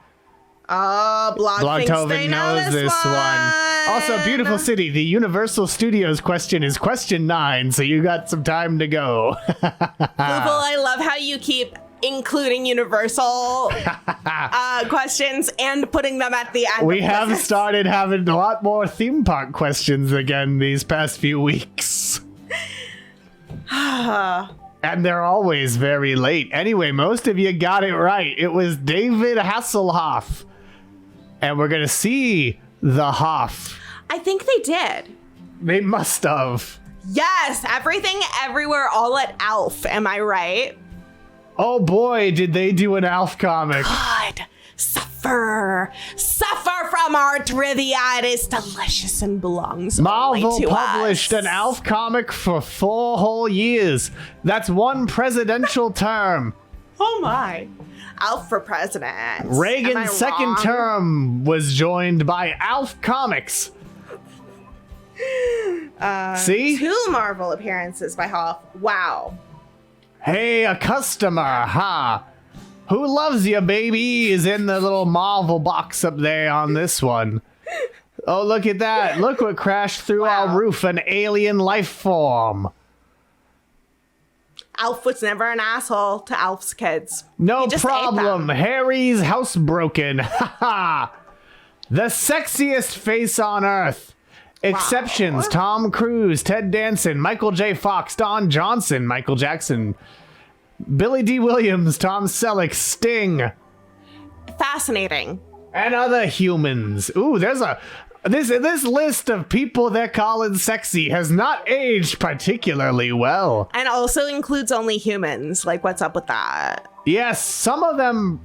Oh, Blog thinks they Blogtoven know knows this one. Also, beautiful city. The Universal Studios question is question 9, so you got some time to go. Fluval, I love how you keep including Universal questions and putting them at the end. We have started having a lot more theme park questions again these past few weeks. And they're always very late. Anyway, most of you got it right. It was David Hasselhoff. And we're going to see the Hoff. I think they did. They must have. Yes, everything, everywhere, all at Alf. Am I right? Oh boy, did they do an Alf comic. God, suffer from our trivia. It is delicious and belongs Marvel only to published us. an Alf comic for 4 whole years. That's 1 presidential term. Oh my. Alf for president. Am I Reagan's second wrong? term was joined by Alf Comics. See? 2 Marvel appearances by Hoff. Wow. Hey, a customer, huh? Who loves you, baby? Is in the little Marvel box up there on this one. Oh, look at that. Look what crashed through our roof. An alien life form. Alf was never an asshole to Alf's kids. No He just ate problem. them. Harry's housebroken. Ha ha. The sexiest face on Earth. Exceptions: Tom Cruise, Ted Danson, Michael J. Fox, Don Johnson, Michael Jackson, Billy D. Williams, Tom Selleck, Sting, Fascinating. and other humans. Ooh, there's a this list of people they're calling sexy has not aged particularly well. And also includes only humans. Like, what's up with that? Yes, some of them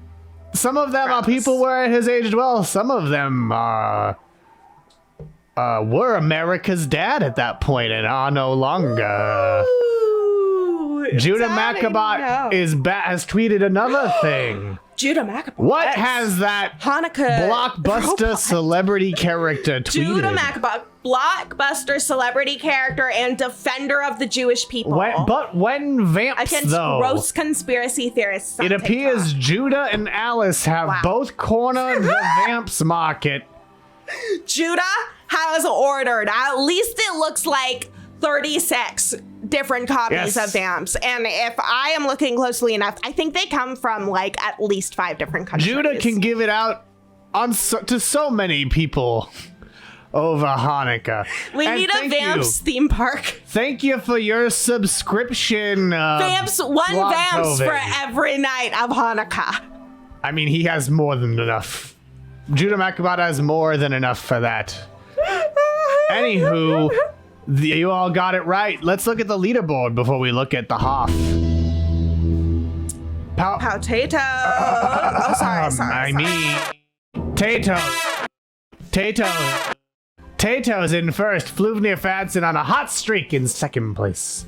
are Gross. people where it has aged well. Some of them were America's dad at that point and are no longer. Ooh, Judah Daddy, Macabot no. has tweeted another thing. Judah Macabot. What yes. has that Hanukkah blockbuster robot. celebrity character tweeted? Judah Macabot, blockbuster celebrity character and defender of the Jewish people. When vamps, against though, gross conspiracy theorists. on it appears TikTok. Judah and Alice have Wow. both cornered the vamps market. Judah has ordered, at least it looks like, 36 different copies Yes. of Vamps. And if I am looking closely enough, I think they come from like at least 5 different countries. Judah can give it out to so many people over Hanukkah. We And need a thank Vamps you. theme park. Thank you for your subscription. Vamps, one Blogtoven. Vamps for every night of Hanukkah. I mean, he has more than enough. Judah Macabot has more than enough for that. Anywho, you all got it right. Let's look at the leaderboard before we look at the Hoff. Potato. Oh, sorry. Tato's in first. Fluvnir Fadson on a hot streak in second place.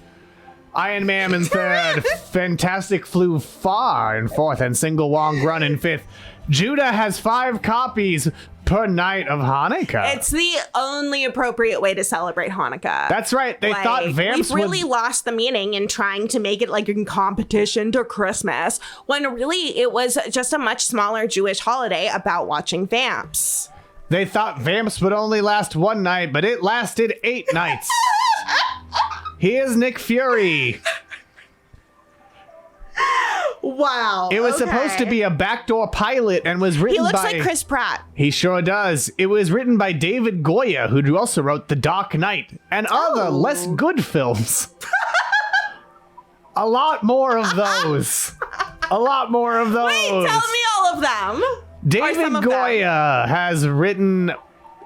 Iron Man in third. Fantastic Flew Far in fourth. And Single Wong Run in fifth. Judah has 5 copies per night of Hanukkah. It's the only appropriate way to celebrate Hanukkah. That's right. They thought Vamps we've really would... lost the meaning in trying to make it like in competition to Christmas, when really it was just a much smaller Jewish holiday about watching Vamps. They thought Vamps would only last 1 night, but it lasted 8 nights. Here's Nick Fury. Wow. It was supposed to be a backdoor pilot and was written He looks by... like Chris Pratt. He sure does. It was written by David Goya, who also wrote The Dark Knight and other less good films. A lot more of those. A lot more of those. Wait, tell me all of them. Or some David of Goya has written...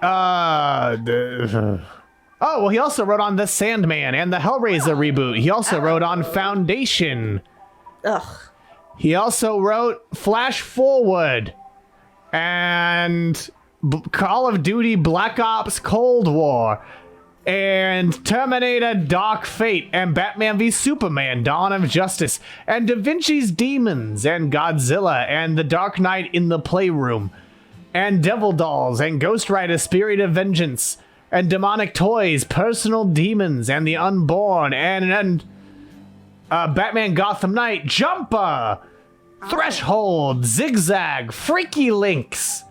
Oh, well, he also wrote on The Sandman and the Hellraiser reboot. He also wrote on Foundation. Ugh. He also wrote Flash Forward and Call of Duty Black Ops Cold War and Terminator Dark Fate and Batman v Superman Dawn of Justice and Da Vinci's Demons and Godzilla and The Dark Knight in the Playroom and Devil Dolls and Ghost Rider Spirit of Vengeance and Demonic Toys, Personal Demons and The Unborn and Batman Gotham Knight, Jumper, Threshold, Zigzag, Freaky Links,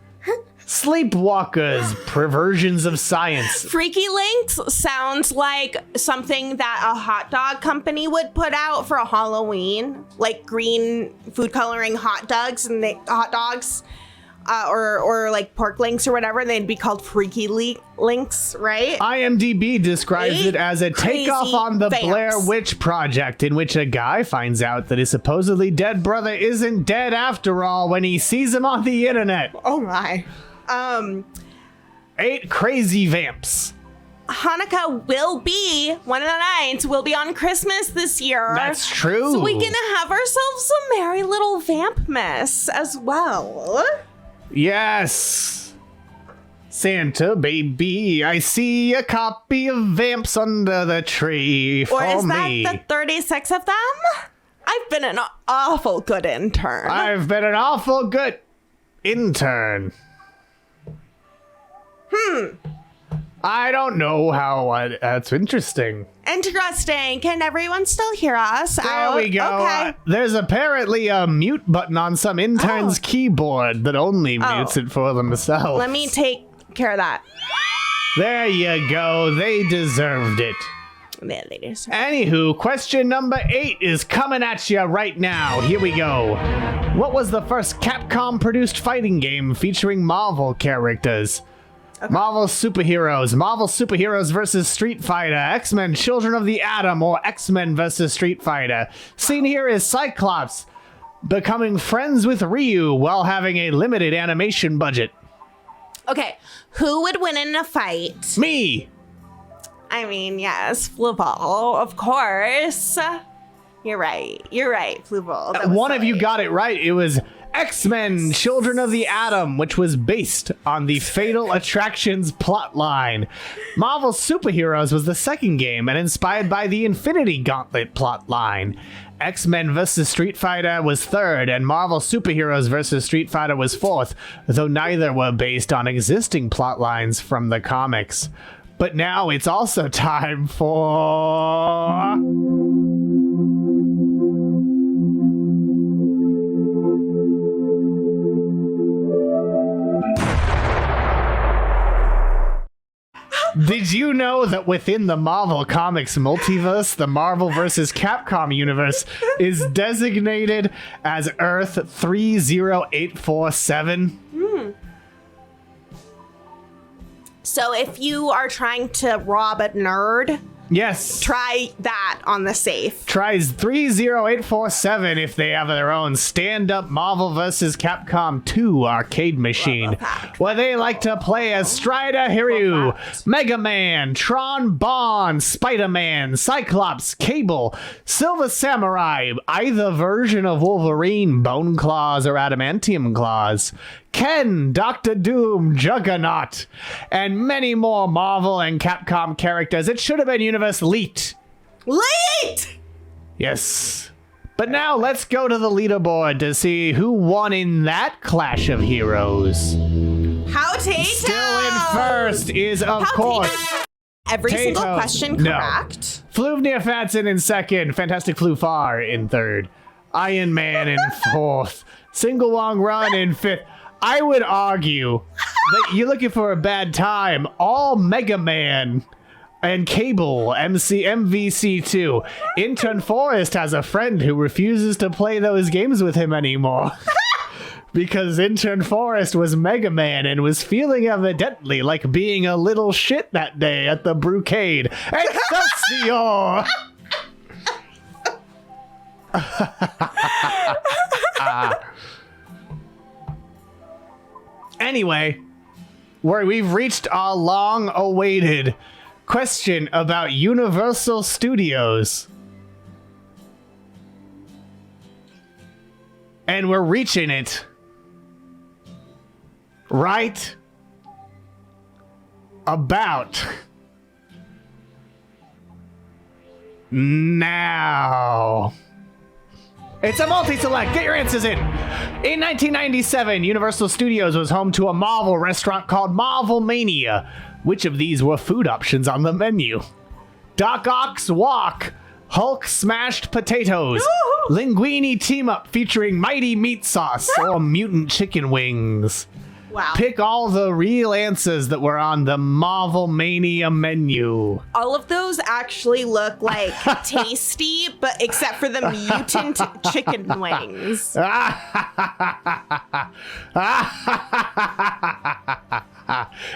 Sleepwalkers, Perversions of Science. Freaky Links sounds like something that a hot dog company would put out for a Halloween, like green food coloring hot dogs or like pork links or whatever. They'd be called Freaky Links, right? IMDb describes it as a Crazy takeoff on the vamps. Blair Witch Project, in which a guy finds out that his supposedly dead brother isn't dead after all when he sees him on the internet. Oh my. 8 crazy vamps. Hanukkah will be, one of the nights will be on Christmas this year. That's true. So we can have ourselves some merry little vamp mess as well. Yes. Santa baby, I see a copy of Vamps under the tree for Or is that me. the 36 of them? I've been an awful good intern. I've been an awful good intern. I don't know how that's interesting. Interesting. Can everyone still hear us? There we go. Okay. There's apparently a mute button on some intern's keyboard that only mutes it for themselves. Let me take care of that. There you go. They deserved it. Yeah, they just- Anywho, question number 8 is coming at you right now. Here we go. What was the first Capcom-produced fighting game featuring Marvel characters? Marvel Superheroes versus Street Fighter, X-Men Children of the Atom, or X-Men versus Street Fighter. Scene here is Cyclops becoming friends with Ryu while having a limited animation budget. Okay, who would win in a fight? Me! I mean, yes, Fluval, of course. You're right, Fluval. That was One of you silly. got it right. It was X-Men Children of the Atom, which was based on the Fatal Attractions plotline. Marvel Superheroes was the second game and inspired by the Infinity Gauntlet plotline. X-Men vs. Street Fighter was third, and Marvel Superheroes vs. Street Fighter was fourth, though neither were based on existing plotlines from the comics. But now it's also time for... Did you know that within the Marvel Comics multiverse, the Marvel vs. Capcom universe is designated as Earth 30847? So if you are trying to rob a nerd, Yes. try that on the safe. Tries 30847 if they have their own stand-up Marvel vs. Capcom 2 arcade machine, where they like to play as Strider Hiryu, Mega Man, Tron Bonne, Spider-Man, Cyclops, Cable, Silver Samurai, either version of Wolverine, Bone Claws or Adamantium Claws, Ken, Doctor Doom, Juggernaut, and many more Marvel and Capcom characters. It should have been Universe Elite. Late! Yes. But now let's go to the leaderboard to see who won in that clash of heroes. How Tato? Still in first is, of course, Every single Tato. question No. correct. Fluvnir Fatson in second, Fantastic Flufar in third, Iron Man in fourth, Single Long Run in fifth. I would argue that you're looking for a bad time. All Mega Man and Cable, MVC2. Intern Forrest has a friend who refuses to play those games with him anymore. Because Intern Forrest was Mega Man and was feeling evidently like being a little shit that day at the Brucade. Excelsior! Anyway, we've reached our long-awaited question about Universal Studios. And we're reaching it right about now. It's a multi-select. Get your answers in. In 1997, Universal Studios was home to a Marvel restaurant called Marvel Mania. Which of these were food options on the menu? Doc Ock's Walk, Hulk smashed potatoes, linguine team up featuring mighty meat sauce, or mutant chicken wings. Wow. Pick all the real answers that were on the Marvel Mania menu. All of those actually look like tasty, but except for the mutant chicken wings.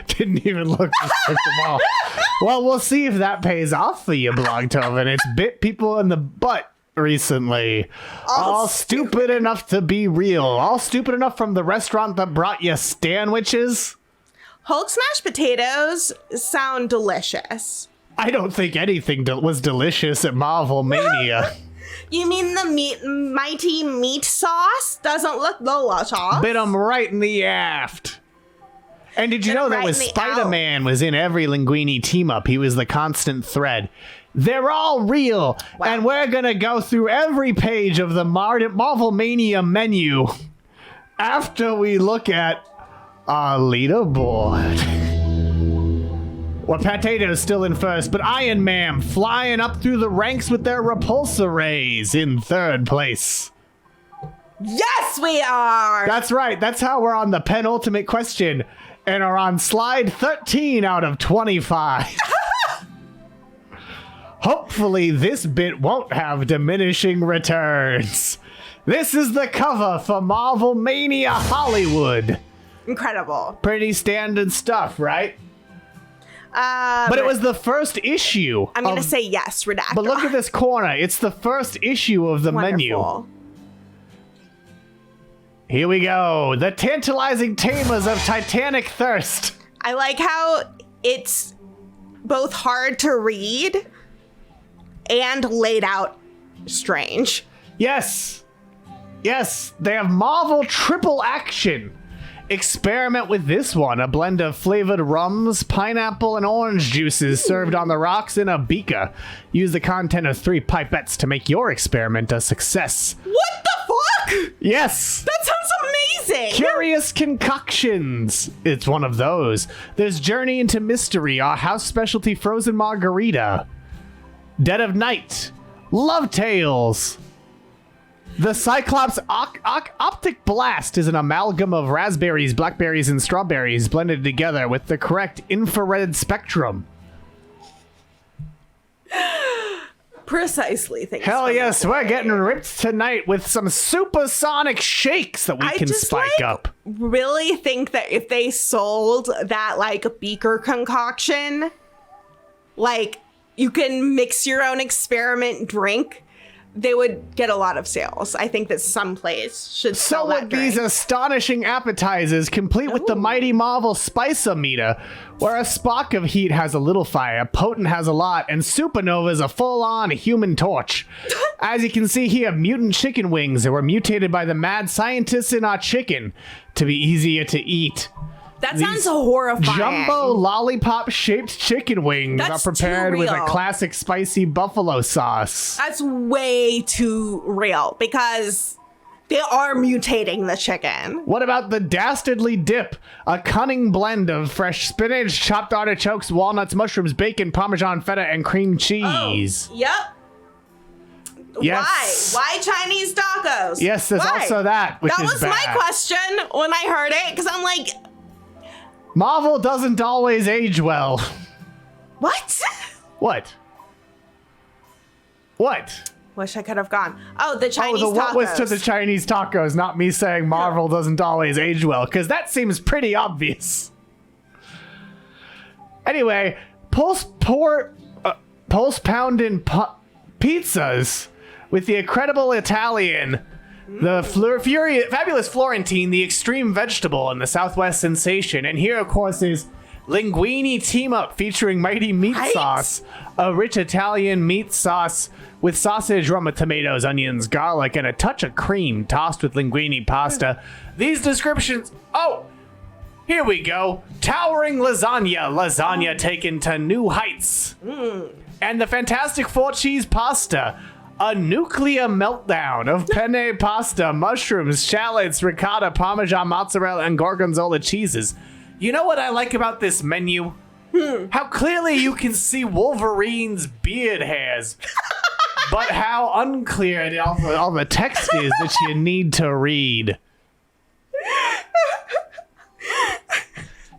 Didn't even look to pick them all. Well, we'll see if that pays off for you, Blogtoven. It's bit people in the butt recently. All stupid enough to be real. All stupid enough from the restaurant that brought you Stanwiches. Hulk smashed potatoes sound delicious. I don't think anything was delicious at Marvel Mania. You mean the mighty meat sauce? Doesn't look delicious. Bit 'em right in the aft. And did you know that was Spider-Man was in every linguine team-up? He was the constant thread. They're all real, and we're gonna go through every page of the Marvel Mania menu after we look at our leaderboard. Well, Potato's still in first, but Iron Man flying up through the ranks with their repulsor rays in third place. Yes, we are! That's right, that's how we're on the penultimate question, and are on slide 13 out of 25. Hopefully this bit won't have diminishing returns. This is the cover for Marvel Mania Hollywood. Incredible. Pretty standard stuff, right? But it was the first issue. I'm going to say yes, redacted. But look at this corner. It's the first issue of the menu. Here we go. The tantalizing tamers of Titanic Thirst. I like how it's both hard to read and laid out strange. Yes. Yes, they have Marvel triple action. Experiment with this one. A blend of flavored rums, pineapple, and orange juices served on the rocks in a beaker. Use the content of 3 pipettes to make your experiment a success. What the fuck? Yes. That sounds amazing. Curious concoctions. It's one of those. There's Journey into Mystery, our house specialty frozen margarita. Dead of Night. Love Tales. The Cyclops Optic Blast is an amalgam of raspberries, blackberries, and strawberries blended together with the correct infrared spectrum. Precisely. Hell yes, we're getting ripped tonight with some supersonic shakes that we can spike up. Really think that if they sold that like beaker concoction, like you can mix your own experiment drink, they would get a lot of sales. I think that some place should sell that So would these astonishing appetizers, complete with the mighty Marvel Spice-O-Meter, where a spark of heat has a little fire, potent has a lot, and supernova is a full-on human torch. As you can see here, mutant chicken wings that were mutated by the mad scientists in our chicken to be easier to eat. That sounds horrifying. Jumbo lollipop-shaped chicken wings are prepared with a classic spicy buffalo sauce. That's way too real because they are mutating the chicken. What about the Dastardly Dip? A cunning blend of fresh spinach, chopped artichokes, walnuts, mushrooms, bacon, Parmesan feta, and cream cheese. Oh, yep. Yes. Why Chinese tacos? Yes, there's also that, which is bad. That was my question when I heard it, because I'm like... Marvel doesn't always age well. What? What? What? Wish I could have gone. Oh, the Chinese tacos. What was to the tacos. Chinese tacos, not me saying Marvel doesn't always age well, because that seems pretty obvious. Anyway, pulse pounding pizzas with the incredible Italian, the fabulous Florentine, the extreme vegetable, and the Southwest sensation. And here, of course, is linguine team-up featuring mighty meat sauce, a rich Italian meat sauce with sausage, rum, tomatoes, onions, garlic, and a touch of cream tossed with linguine pasta. These descriptions... Oh! Here we go. Towering lasagna taken to new heights. And the Fantastic Four cheese pasta. A nuclear meltdown of penne pasta, mushrooms, shallots, ricotta, parmesan, mozzarella, and gorgonzola cheeses. You know what I like about this menu? How clearly you can see Wolverine's beard hairs but how unclear all the text is that you need to read.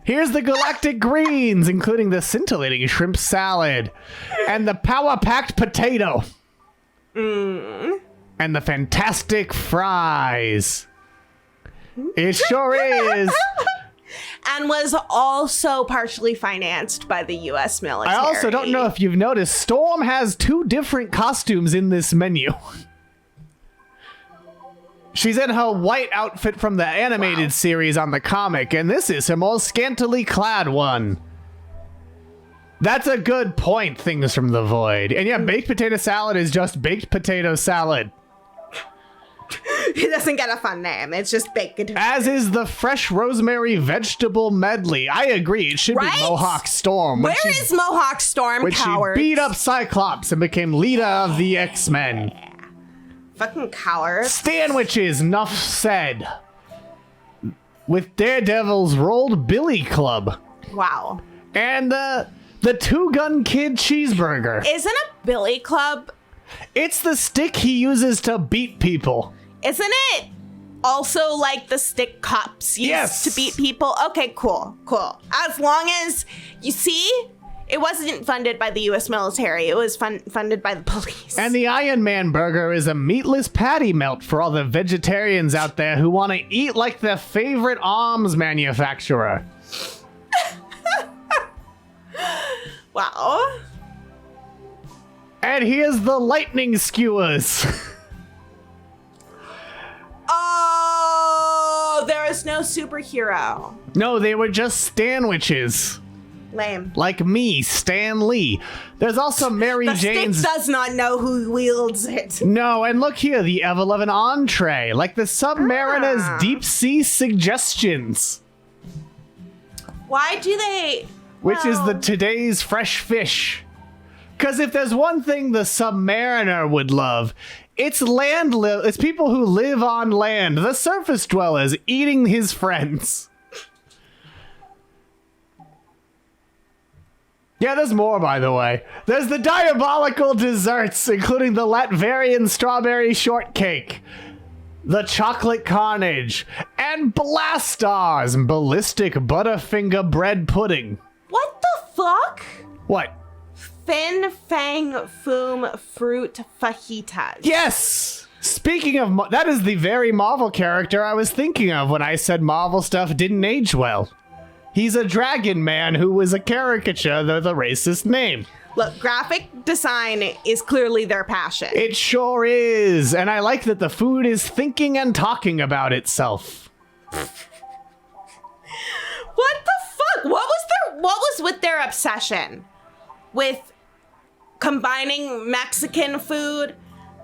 Here's the galactic greens, including the scintillating shrimp salad and the power-packed potato. And the fantastic fries. It sure is. And was also partially financed by the U.S. military. I also don't know if you've noticed, Storm has 2 different costumes in this menu. She's in her white outfit from the animated series on the comic, and this is her more scantily clad one. That's a good point, Things from the Void. And yeah, baked potato salad is just baked potato salad. It doesn't get a fun name. It's just baked. As is the fresh rosemary vegetable medley. I agree. It should be Mohawk Storm. Where is Mohawk Storm, when cowards? She beat up Cyclops and became leader of the X-Men. Fucking cowards. Sandwiches, nuff said. With Daredevil's rolled billy club. Wow. And the two-gun kid cheeseburger. Isn't a billy club? It's the stick he uses to beat people. Isn't it also like the stick cops used to beat people? Okay, cool. As long as, you see, it wasn't funded by the U.S. military. It was funded by the police. And the Iron Man burger is a meatless patty melt for all the vegetarians out there who want to eat like their favorite arms manufacturer. Wow. And here's the lightning skewers. Oh, there is no superhero. No, they were just Stanwiches. Lame. Like me, Stan Lee. There's also Mary Jane's... stick does not know who wields it. No, and look here, the ever-loving entree. Like the Submariner's deep sea suggestions. Why do they... Which is the today's fresh fish. Because if there's one thing the Submariner would love, it's it's people who live on land, the surface dwellers, eating his friends. Yeah, there's more, by the way. There's the diabolical desserts, including the Latverian strawberry shortcake, the chocolate carnage, and Blastar's ballistic butterfinger bread pudding. What the fuck? What? Fin Fang Foom Fruit Fajitas. Yes! Speaking of, that is the very Marvel character I was thinking of when I said Marvel stuff didn't age well. He's a dragon man who was a caricature with a racist name. Look, graphic design is clearly their passion. It sure is, and I like that the food is thinking and talking about itself. What the fuck? What was with their obsession with combining Mexican food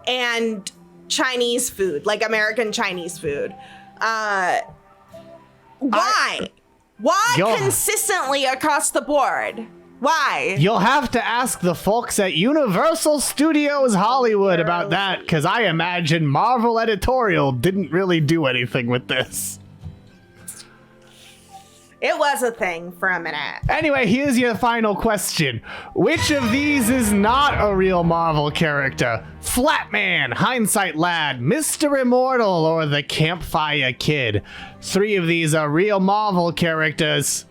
and Chinese food, like American Chinese food? Why? Why consistently across the board? Why? You'll have to ask the folks at Universal Studios Hollywood about that, because I imagine Marvel Editorial didn't really do anything with this. It was a thing for a minute. Anyway, here's your final question. Which of these is not a real Marvel character? Flatman, Hindsight Lad, Mr. Immortal, or the Campfire Kid? 3 of these are real Marvel characters.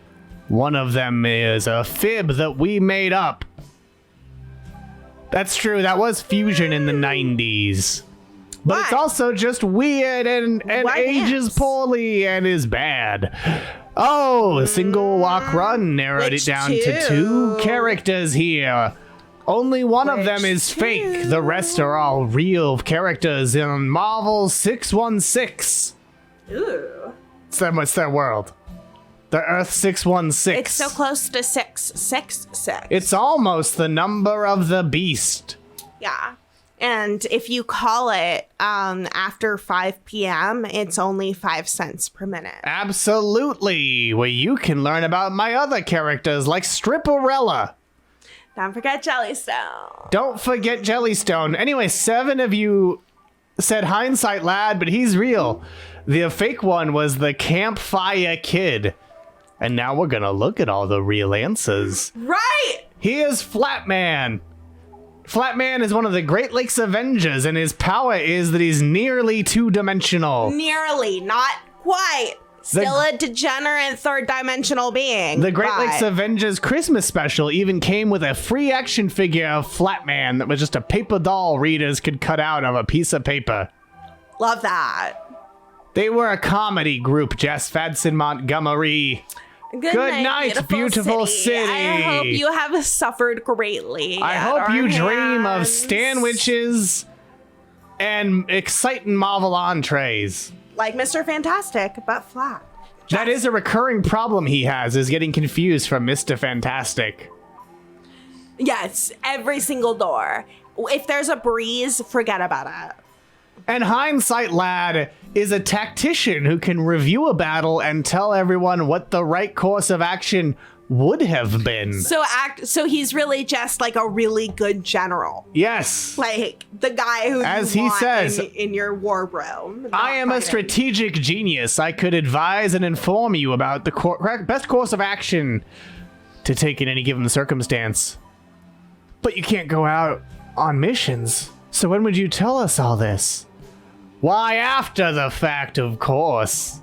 One of them is a fib that we made up. That's true, that was Fusion in the 90s. But it's also just weird and ages poorly and is bad. Oh, Single Walk Run narrowed it down to 2 characters here. Only one of them is fake. The rest are all real characters in Marvel 616. Ooh. What's their world? The Earth 616. It's so close to 666. It's almost the number of the beast. Yeah. And if you call it after 5 p.m., it's only 5 cents per minute. Absolutely. Where you can learn about my other characters like Stripperella. Don't forget Jellystone. Don't forget Jellystone. Anyway, 7 of you said Hindsight Lad, but he's real. The fake one was the Campfire Kid. And now we're gonna look at all the real answers. Right! Here's Flatman. Flatman is one of the Great Lakes Avengers, and his power is that he's nearly two-dimensional. Nearly, not quite. Still a degenerate third-dimensional being. The Great Lakes Avengers Christmas special even came with a free action figure of Flatman that was just a paper doll readers could cut out of a piece of paper. Love that. They were a comedy group, Jess Fadson Montgomery. Good night, beautiful city. I hope you have suffered greatly. I hope you dream of sandwiches and exciting Marvel entrees. Like Mr. Fantastic, but flat. That is a recurring problem he has, is getting confused from Mr. Fantastic. Yes, every single door. If there's a breeze, forget about it. And Hindsight Lad is a tactician who can review a battle and tell everyone what the right course of action would have been. So he's really just like a really good general. Yes. Like the guy who as he says in your war room. I am a strategic genius. I could advise and inform you about the best course of action to take in any given circumstance. But you can't go out on missions. So when would you tell us all this? Why, after the fact, of course.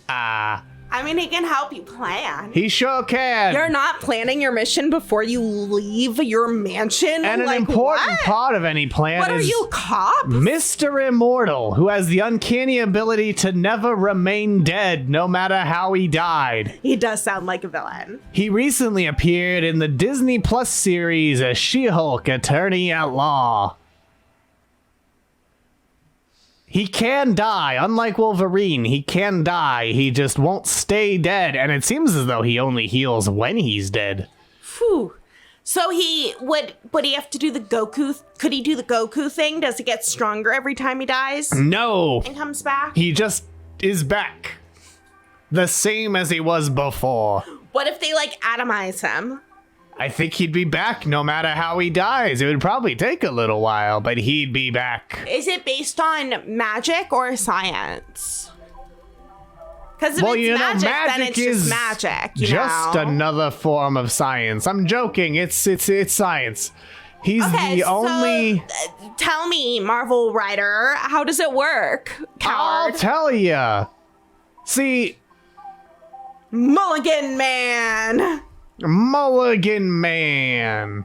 I mean, he can help you plan. He sure can. You're not planning your mission before you leave your mansion? And an important part of any plan is... What are you, cop? Mr. Immortal, who has the uncanny ability to never remain dead, no matter how he died. He does sound like a villain. He recently appeared in the Disney Plus series as She-Hulk Attorney at Law. He can die. Unlike Wolverine, he can die. He just won't stay dead, and it seems as though he only heals when he's dead. Phew. So he would he have to do the Goku? Could he do the Goku thing? Does he get stronger every time he dies? No. And comes back? He just is back. The same as he was before. What if they like atomize him? I think he'd be back no matter how he dies. It would probably take a little while, but he'd be back. Is it based on magic or science? Because if it's magic, then it's just magic. Just another form of science. I'm joking. It's science. He's the only... Tell me, Marvel writer, how does it work? Coward. I'll tell ya. See... Mulligan Man. Mulligan Man.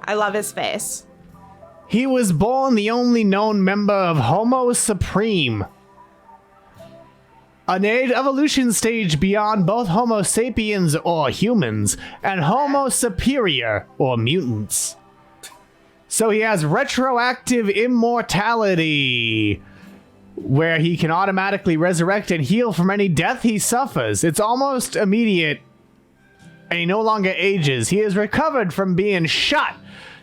I love his face. He was born the only known member of Homo Supreme, an evolution stage beyond both Homo sapiens or humans and Homo superior or mutants. So he has retroactive immortality, where he can automatically resurrect and heal from any death he suffers. It's almost immediate, and he no longer ages. He has recovered from being shot,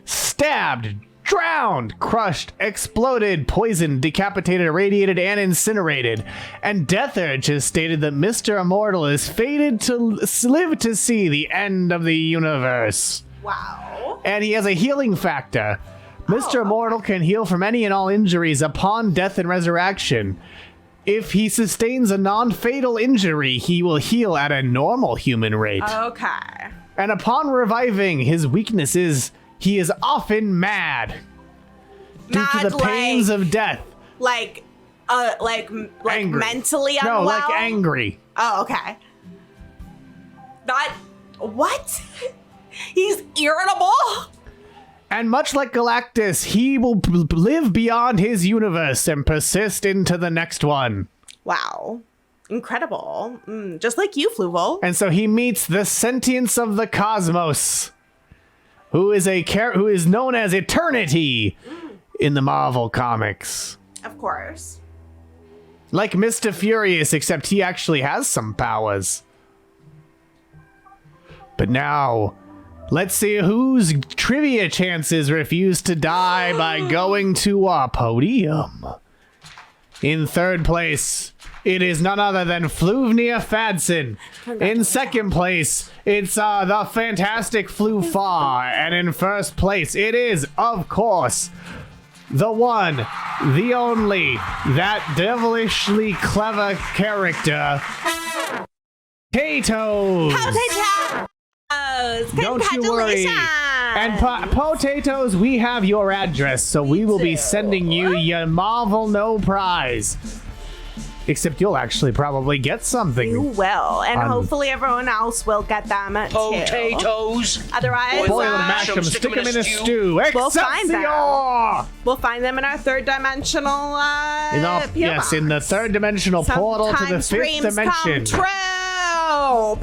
stabbed, drowned, crushed, exploded, poisoned, decapitated, irradiated, and incinerated. And Death Urge has stated that Mr. Immortal is fated to live to see the end of the universe. Wow. And he has a healing factor. Mr. Immortal can heal from any and all injuries upon death and resurrection. If he sustains a non-fatal injury, he will heal at a normal human rate. Okay. And upon reviving, his weakness is he is often mad due to the pains of death. Like angry. Mentally unwell? No, like angry. Oh, okay. Not... What? He's irritable? And much like Galactus, he will live beyond his universe and persist into the next one. Wow. Incredible. Just like you, Fluval. And so he meets the sentience of the cosmos, who is known as Eternity in the Marvel comics. Of course. Like Mr. Furious, except he actually has some powers. But now... let's see whose trivia chances refuse to die by going to a podium. In third place, it is none other than Fluvnia Fadson. In second place, it's the fantastic Flufar. And in first place, it is, of course, the one, the only, that devilishly clever character, Potatoes. Don't you worry. And potatoes, we have your address, so we will be sending you your Marvel No Prize. Except you'll actually probably get something. You will, and hopefully everyone else will get them too. Potatoes. Otherwise, boil them, mash them, stick them in a stew. We'll find them. Excelsior! We'll find them in our third dimensional. Yes, in the third dimensional portal to the fifth dimension. Come true. Pow.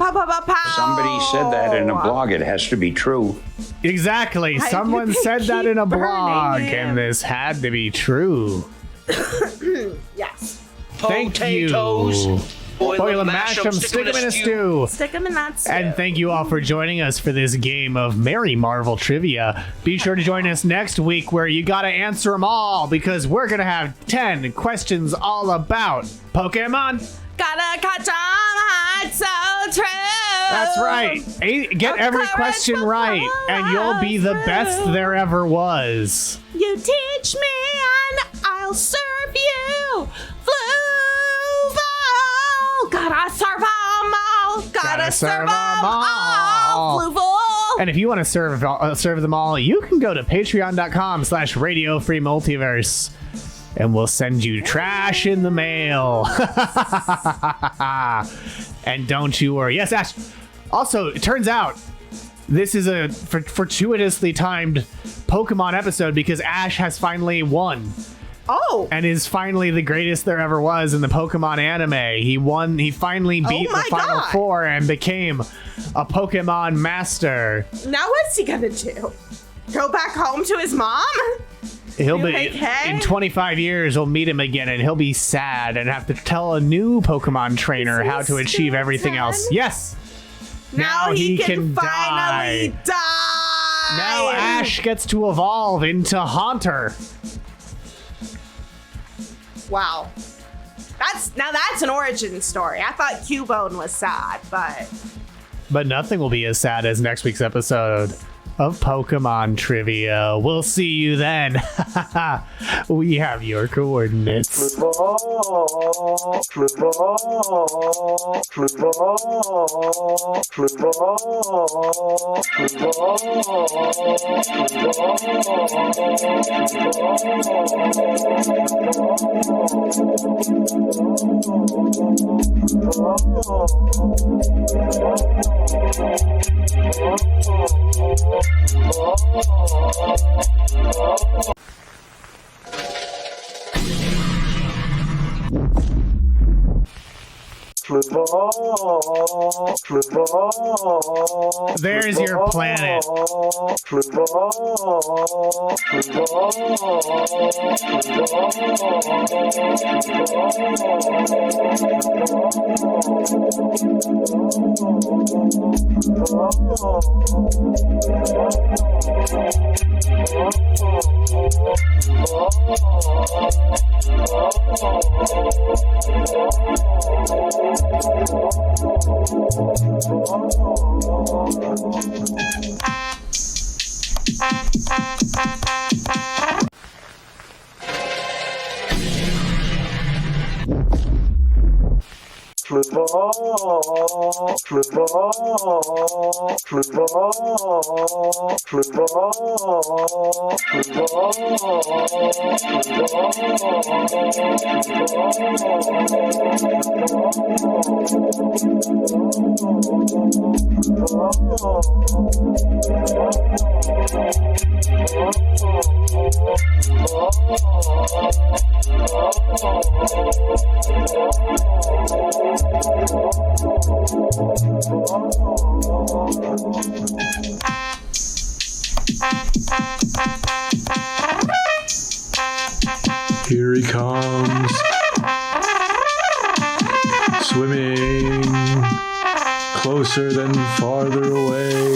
Somebody said that in a blog. It has to be true. Exactly. Why Someone do they said that keep in a burning blog, him? and this had to be true. Yes. Thank you. Boil them, mash them, stick them in a stew. Stick them in that stew. And thank you all for joining us for this game of Merry Marvel Trivia. Be sure to join us next week where you gotta answer them all because we're gonna have 10 questions all about Pokemon. Gotta catch 'em, it's so true. That's right. Get every question right, and you'll be the best there ever was. You teach me and I'll serve you. Fluval. Gotta serve 'em all. Gotta serve 'em all. Fluval. And if you want to serve them all, you can go to patreon.com/Radio Free Multiverse. And we'll send you trash in the mail. And don't you worry. Yes, Ash. Also, it turns out this is a fortuitously timed Pokemon episode because Ash has finally won. Oh. And is finally the greatest there ever was in the Pokemon anime. He won. He finally beat the Final Four and became a Pokemon master. Now what's he gonna do? Go back home to his mom? He'll be like, hey? in 25 years. We'll meet him again, and he'll be sad and have to tell a new Pokemon trainer how to achieve everything else. Yes. Now he can finally die. Now Ash gets to evolve into Haunter. Wow. That's an origin story. I thought Cubone was sad, But nothing will be as sad as next week's episode of Pokemon Trivia. We'll see you then. We have your coordinates. There's your planet. Here he comes. Swimming closer than farther away.